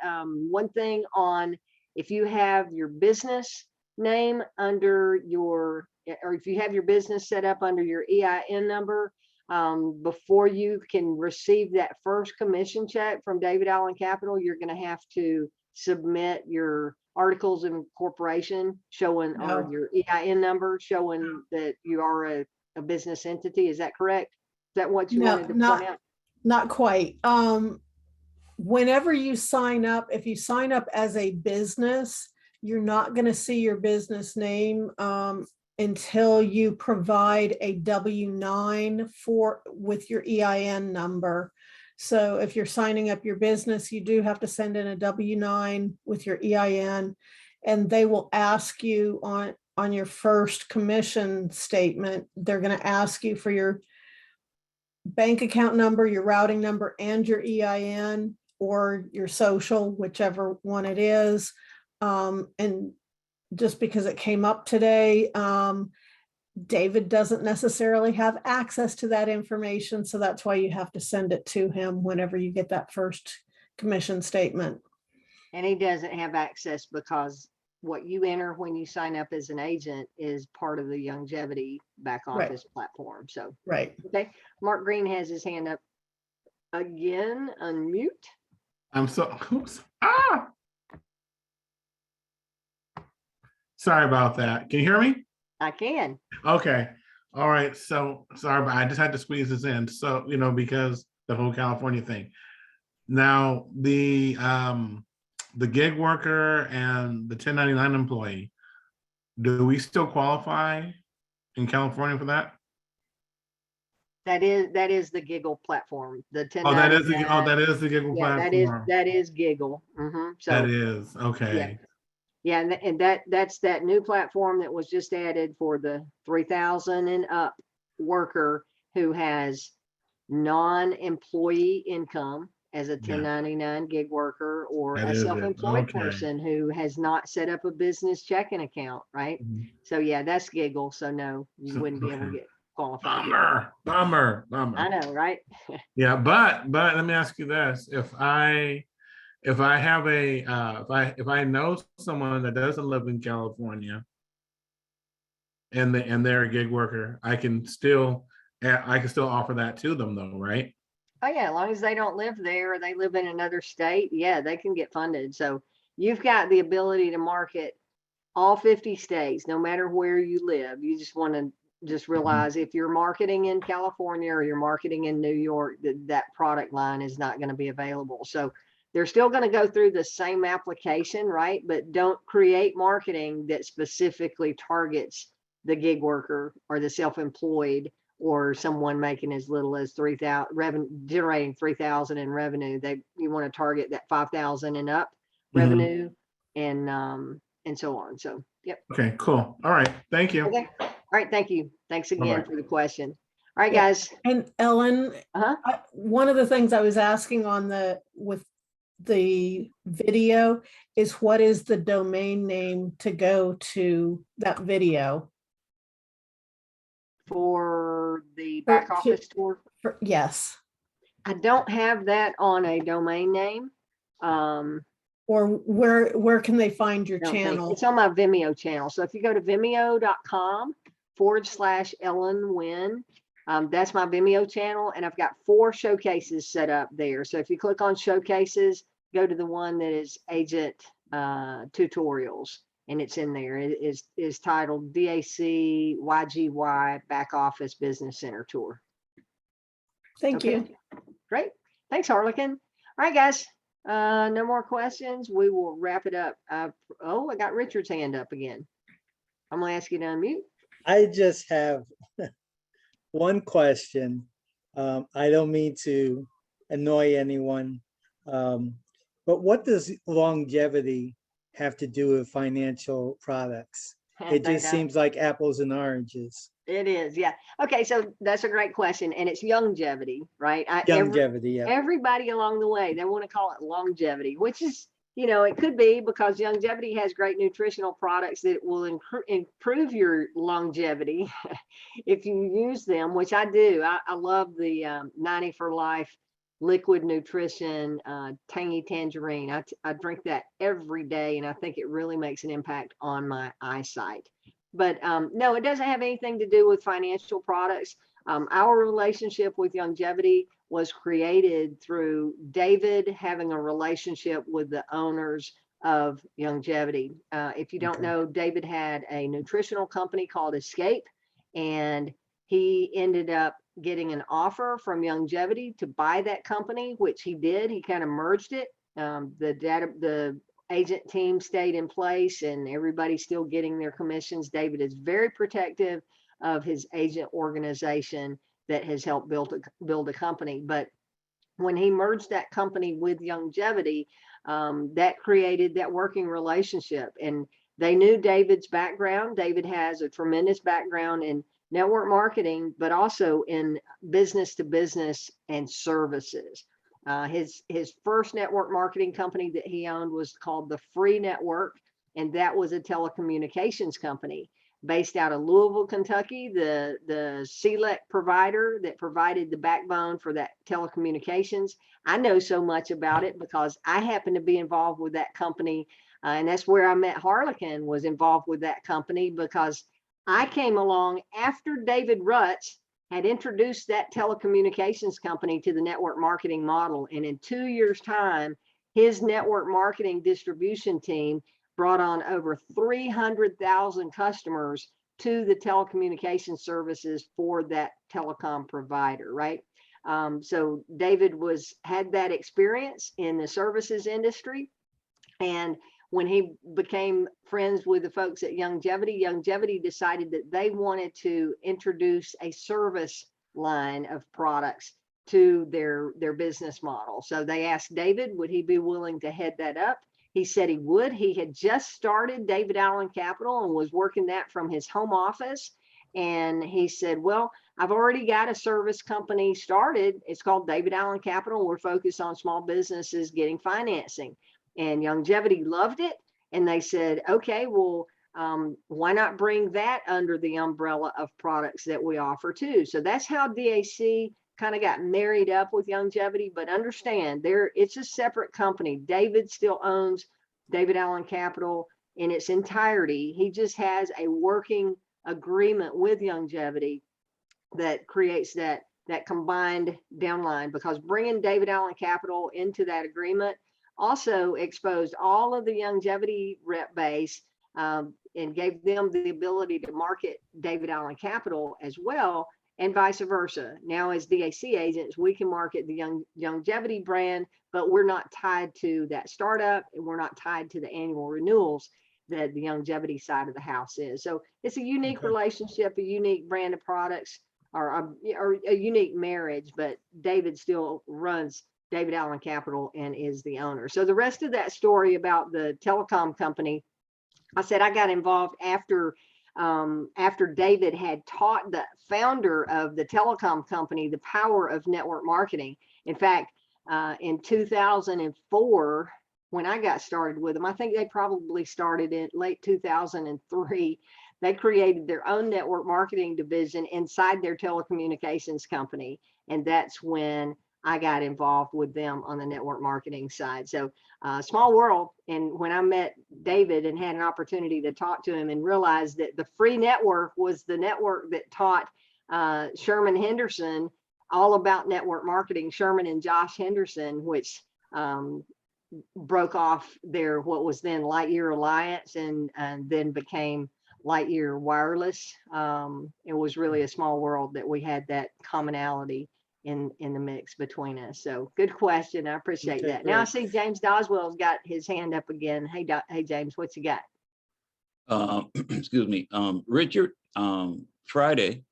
one thing on if you have your business name under your, or if you have your business set up under your EIN number, before you can receive that first commission check from David Allen Capital, you're going to have to submit your articles of incorporation showing, or your EIN number showing that you are a business entity. Is that correct? Is that what you wanted to point out? Not quite. Whenever you sign up, if you sign up as a business, you're not going to see your business name until you provide a W-9 with your EIN number. So if you're signing up your business, you do have to send in a W-9 with your EIN, and they will ask you on your first commission statement, they're going to ask you for your bank account number, your routing number, and your EIN or your social, whichever one it is. And just because it came up today, David doesn't necessarily have access to that information. So that's why you have to send it to him whenever you get that first commission statement. And he doesn't have access because what you enter when you sign up as an agent is part of the Longevity back office platform. So, right. Okay. Mark Green has his hand up again. Unmute. I'm so, oops. Sorry about that. Can you hear me? I can. Okay. All right. So sorry, but I just had to squeeze this in. So, because the whole California thing. Now, the gig worker and the 1099 employee, do we still qualify in California for that? That is the Giggle platform. The 1099. That is the Giggle platform. That is Giggle. So that is okay. Yeah, and that's that new platform that was just added for the 3,000 and up worker who has non-employee income as a 1099 gig worker, or a self-employed person who has not set up a business checking account, right? So yeah, that's Giggle. So no, you wouldn't be able to get qualified. Bummer. I know, right? Yeah, but let me ask you this: if I have if I know someone that doesn't live in California and they're a gig worker, I can still offer that to them though, right? Oh yeah, as long as they don't live there or they live in another state, yeah, they can get funded. So you've got the ability to market all 50 states, no matter where you live. You just want to realize if you're marketing in California or you're marketing in New York, that product line is not going to be available. So they're still going to go through the same application, right? But don't create marketing that specifically targets the gig worker or the self-employed or someone making as little as 3,000 generating 3,000 in revenue. You want to target that 5,000 and up revenue and so on. So Okay, cool. All right, thank you. Okay. All right. Thank you. Thanks again Bye-bye. for the question. All right, Yeah. guys. And Ellen, Uh-huh. one of the things I was asking with the video is what is the domain name to go to that video? For the back office tour. Yes. I don't have that on a domain name. Or where can they find your I don't think- channel? It's on my Vimeo channel. So if you go to vimeo.com/Ellen Nguyen, that's my Vimeo channel. And I've got 4 showcases set up there. So if you click on showcases, go to the one that is agent tutorials, and it's in there. It is titled DAC YGY Back Office Business Center Tour. Thank you. Great. Thanks, Harlequin. All right, guys. No more questions. We will wrap it up. I got Richard's hand up again. I'm gonna ask you to unmute. I just have one question. I don't mean to annoy anyone, but what does longevity have to do with financial products? It just seems like apples and oranges. It is, yeah. Okay, so that's a great question, and it's longevity, right? Longevity, yeah. Everybody along the way, they want to call it longevity, which is, it could be because longevity has great nutritional products that will improve your longevity if you use them, which I do. I love the 90 for Life liquid nutrition, tangy tangerine. I drink that every day, and I think it really makes an impact on my eyesight. But no, it doesn't have anything to do with financial products. Our relationship with longevity was created through David having a relationship with the owners of longevity. If you don't know, David had a nutritional company called Escape, and he ended up getting an offer from longevity to buy that company, which he did. He kind of merged it. The agent team stayed in place, and everybody's still getting their commissions. David is very protective of his agent organization that has helped build a company. But when he merged that company with longevity, that created that working relationship. And they knew David's background. David has a tremendous background in network marketing, but also in business to business and services. His first network marketing company that he owned was called the Free Network, and that was a telecommunications company based out of Louisville, Kentucky. The CLEC provider that provided the backbone for that telecommunications. I know so much about it because I happen to be involved with that company, and that's where I met Harlequin, was involved with that company because I came along after David Rutz had introduced that telecommunications company to the network marketing model. And in 2 years' time, his network marketing distribution team brought on over 300,000 customers to the telecommunication services for that telecom provider, right? So David had that experience in the services industry. And when he became friends with the folks at Longevity decided that they wanted to introduce a service line of products to their business model. So they asked David, would he be willing to head that up? He said he would. He had just started David Allen Capital and was working that from his home office. And he said, well, I've already got a service company started. It's called David Allen Capital. We're focused on small businesses getting financing. And Longevity loved it. And they said, okay, well, why not bring that under the umbrella of products that we offer too? So that's how DAC kind of got married up with Longevity. But understand, it's a separate company. David still owns David Allen Capital in its entirety. He just has a working agreement with Longevity that creates that combined downline, because bringing David Allen Capital into that agreement also exposed all of the Longevity rep base and gave them the ability to market David Allen Capital as well, and vice versa. Now, as DAC agents, we can market the Longevity brand, but we're not tied to that startup, and we're not tied to the annual renewals that the Longevity side of the house is. So it's a unique relationship, a unique brand of products, or a unique marriage, but David still runs David Allen Capital and is the owner. So the rest of that story about the telecom company, I said I got involved after David had taught the founder of the telecom company the power of network marketing. In fact, in 2004, when I got started with them, I think they probably started in late 2003. They created their own network marketing division inside their telecommunications company. And that's when I got involved with them on the network marketing side. So small world. And when I met David and had an opportunity to talk to him and realized that the free network was the network that taught Sherman Henderson all about network marketing, Sherman and Josh Henderson, which broke off their what was then Lightyear Alliance and then became Lightyear Wireless. It was really a small world that we had that commonality in the mix between us. So good question. I appreciate Okay, that. Now I great. see James Doswell's got his hand up again. Hey James, what you got? Excuse me, Richard, Friday,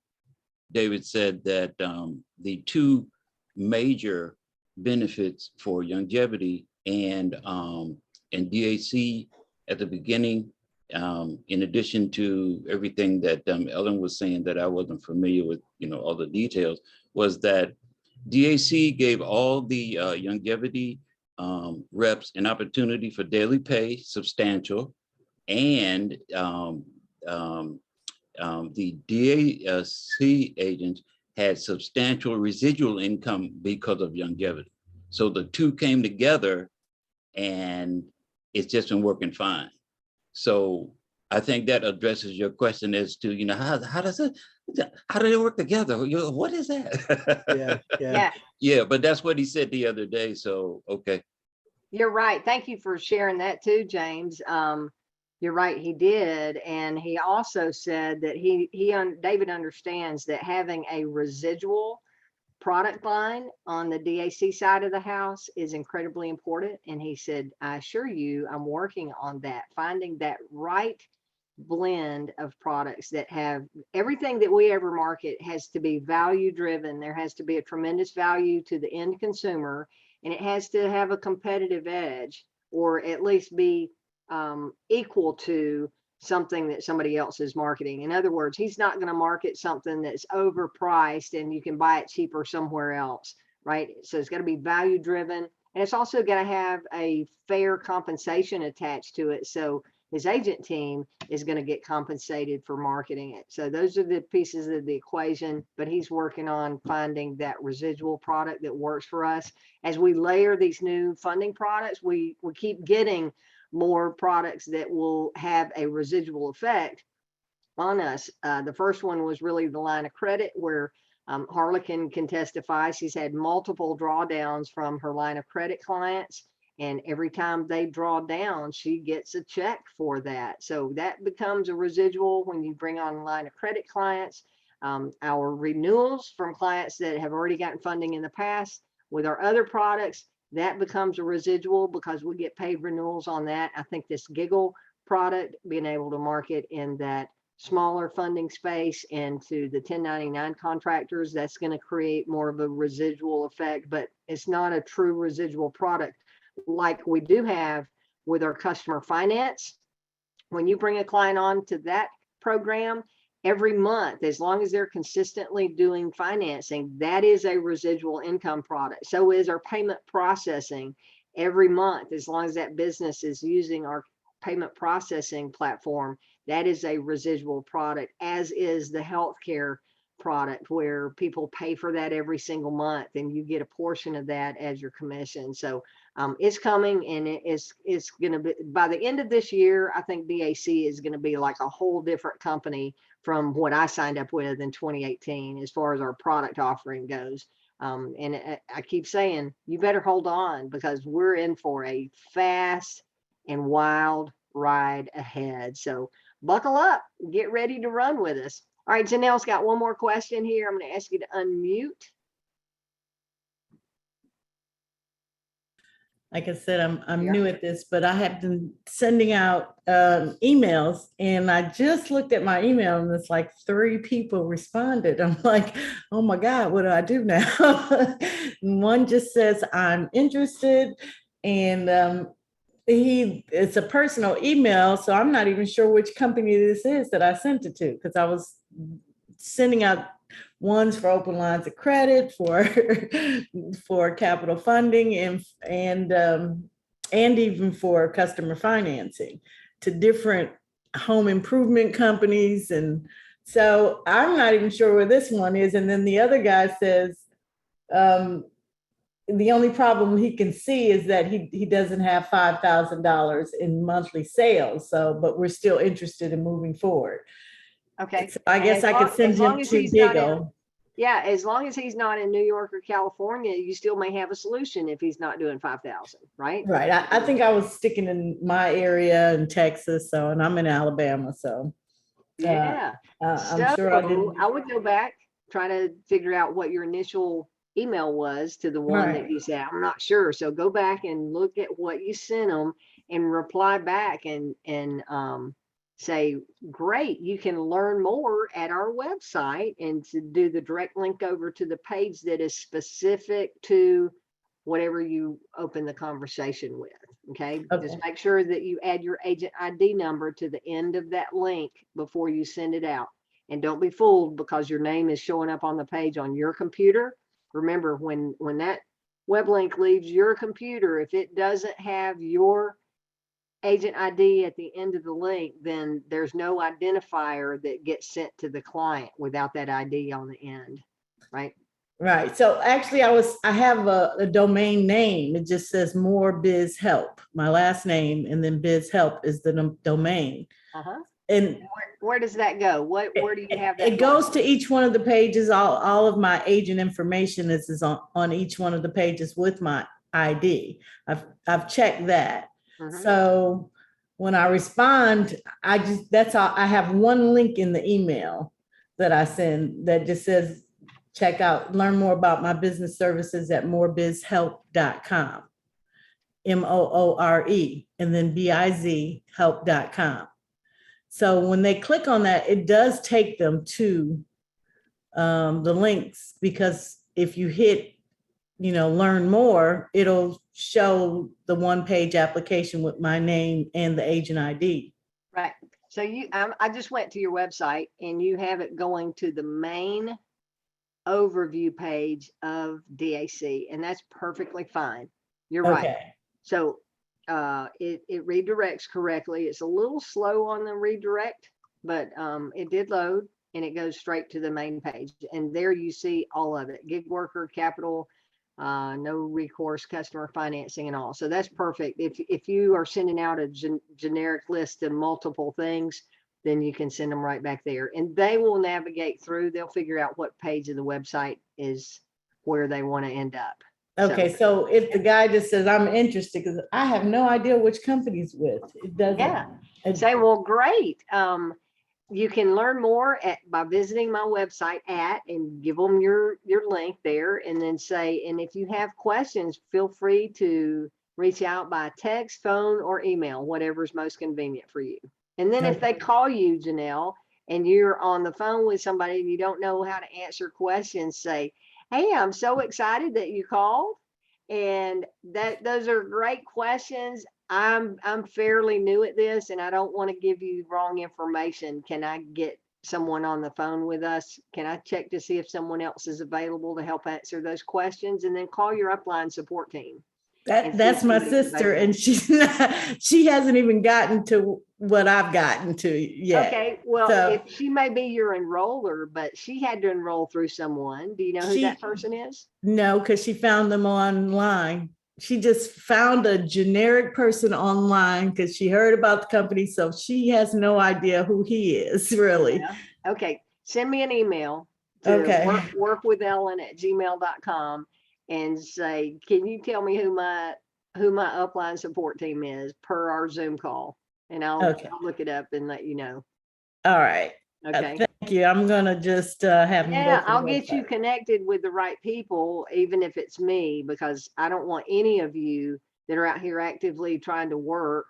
David said that the two major benefits for longevity and DAC at the beginning, in addition to everything that Ellen was saying that I wasn't familiar with, all the details, was that DAC gave all the longevity reps an opportunity for daily pay, substantial, and the DAC agents had substantial residual income because of longevity. So the two came together and it's just been working fine. So I think that addresses your question as to, how do they work together? What is that? Yeah. Yeah, but that's what he said the other day. So, okay. You're right. Thank you for sharing that too, James. You're right, he did. And he also said that David understands that having a residual product line on the DAC side of the house is incredibly important. And he said, I assure you, I'm working on that, finding that right blend of products that have everything that we ever market has to be value driven. There has to be a tremendous value to the end consumer, and it has to have a competitive edge, or at least be equal to something that somebody else is marketing. In other words, he's not going to market something that's overpriced and you can buy it cheaper somewhere else, right? So it's got to be value driven, and it's also got to have a fair compensation attached to it. So his agent team is going to get compensated for marketing it. So those are the pieces of the equation, but he's working on finding that residual product that works for us. As we layer these new funding products, we keep getting more products that will have a residual effect on us. The first one was really the line of credit, where Harlequin can testify. She's had multiple drawdowns from her line of credit clients, and every time they draw down, she gets a check for that. So that becomes a residual when you bring on line of credit clients. Our renewals from clients that have already gotten funding in the past with our other products, that becomes a residual because we get paid renewals on that. I think this Giggle product, being able to market in that smaller funding space and to the 1099 contractors, that's going to create more of a residual effect, but it's not a true residual product like we do have with our customer finance. When you bring a client on to that program, every month, as long as they're consistently doing financing, that is a residual income product. So is our payment processing every month, as long as that business is using our payment processing platform, that is a residual product, as is the healthcare product, where people pay for that every single month and you get a portion of that as your commission. So it's coming, and it's going to be, by the end of this year, I think DAC is going to be like a whole different company from what I signed up with in 2018 as far as our product offering goes. And I keep saying, you better hold on, because we're in for a fast and wild ride ahead. So buckle up, get ready to run with us. All right, Janelle's got one more question here. I'm going to ask you to unmute. Like I said, I'm Yeah. new at this, but I have been sending out emails, and I just looked at my email and it's like 3 people responded. I'm like, oh my God, what do I do now? One just says, I'm interested. And it's a personal email, so I'm not even sure which company this is that I sent it to, because I was sending out ones for open lines of credit, for for capital funding, and even for customer financing to different home improvement companies. And so I'm not even sure where this one is. And then the other guy says, the only problem he can see is that he doesn't have $5,000 in monthly sales. So, but we're still interested in moving forward. Okay. So I guess I could send him to Diggle. Yeah, as long as he's not in New York or California, you still may have a solution if he's not doing 5,000, right? Right. I think I was sticking in my area in Texas, so, and I'm in Alabama, so. Yeah. I'm sure I didn't. I would go back, try to figure out what your initial email was to the one that Right. you said, I'm not sure. So go back and look at what you sent them and reply back and say, great, you can learn more at our website, and to do the direct link over to the page that is specific to whatever you open the conversation with. Okay. Just make sure that you add your agent ID number to the end of that link before you send it out. And don't be fooled because your name is showing up on the page on your computer. Remember, when that web link leaves your computer, if it doesn't have your agent ID at the end of the link, then there's no identifier that gets sent to the client without that ID on the end, right? Right. So actually I have a domain name. It just says More Biz Help. My last name and then Biz Help is the domain. Uh-huh. And where does that go? Where do you have that? It goes to each one of the pages. All of my agent information is on each one of the pages with my ID. I've checked that. Mhm. So when I respond, that's all. I have one link in the email that I send that just says, check out, learn more about my business services at morebizhelp.com. MOORE, and then BIZ help.com. So when they click on that, it does take them to the links, because if you hit, learn more, it'll show the one-page application with my name and the agent ID. Right. So I just went to your website and you have it going to the main overview page of DAC, and that's perfectly fine. You're right. Okay. So it redirects correctly. It's a little slow on the redirect, but it did load and it goes straight to the main page. And there you see all of it: gig worker, capital, no recourse, customer financing, and all. So that's perfect. If you are sending out a generic list of multiple things, then you can send them right back there, and they will navigate through. They'll figure out what page of the website is where they want to end up. Okay, so if the guy just says, I'm interested, because I have no idea which company's with, it doesn't. Yeah. Say, well, great. You can learn more by visiting my website and give them your link there, and then say, and if you have questions, feel free to reach out by text, phone, or email, whatever's most convenient for you. And then if they call you, Janelle, and you're on the phone with somebody and you don't know how to answer questions, say, hey, I'm so excited that you called, and those are great questions. I'm fairly new at this and I don't want to give you wrong information. Can I get someone on the phone with us? Can I check to see if someone else is available to help answer those questions? And then call your upline support team. That's my sister, and she hasn't even gotten to what I've gotten to yet. Okay, well, if she may be your enroller, but she had to enroll through someone. Do you know who that person is? No, because she found them online. She just found a generic person online because she heard about the company, so she has no idea who he is, really. Yeah. Okay, send me an email to workwithellen@gmail.com and say, can you tell me who my upline support team is per our Zoom call? And I'll look it up and let you know. All right. Okay. Thank you. I'm gonna just have them. Yeah, I'll get you connected with the right people, even if it's me, because I don't want any of you that are out here actively trying to work,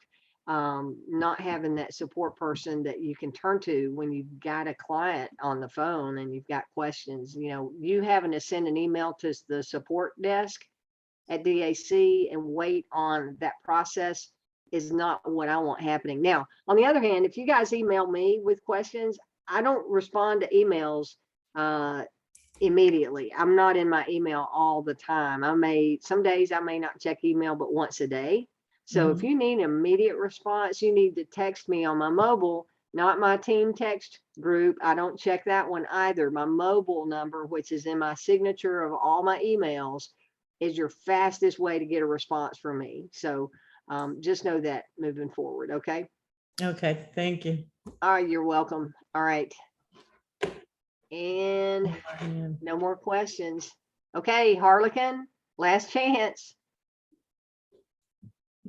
not having that support person that you can turn to when you've got a client on the phone and you've got questions. You having to send an email to the support desk at DAC and wait on that process is not what I want happening. Now, on the other hand, if you guys email me with questions, I don't respond to emails immediately. I'm not in my email all the time. Some days I may not check email but once a day. So if you need immediate response, you need to text me on my mobile, not my team text group. I don't check that one either. My mobile number, which is in my signature of all my emails, is your fastest way to get a response from me. So just know that moving forward. Okay. Okay, thank you. All right. You're welcome. All right. And no more questions. Okay, Harlequin, last chance.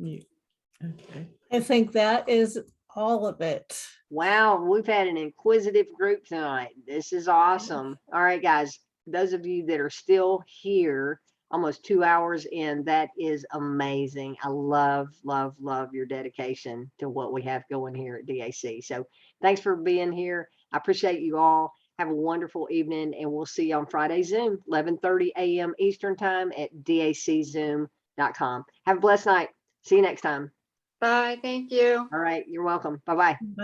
Okay. I think that is all of it. Wow, we've had an inquisitive group tonight. This is awesome. All right, guys, those of you that are still here, almost 2 hours in, that is amazing. I love, love, love your dedication to what we have going here at DAC. So thanks for being here. I appreciate you all. Have a wonderful evening, and we'll see you on Friday Zoom, 11:30 a.m. Eastern Time at daczoom.com. Have a blessed night. See you next time. Bye. Thank you. All right. You're welcome. Bye-bye.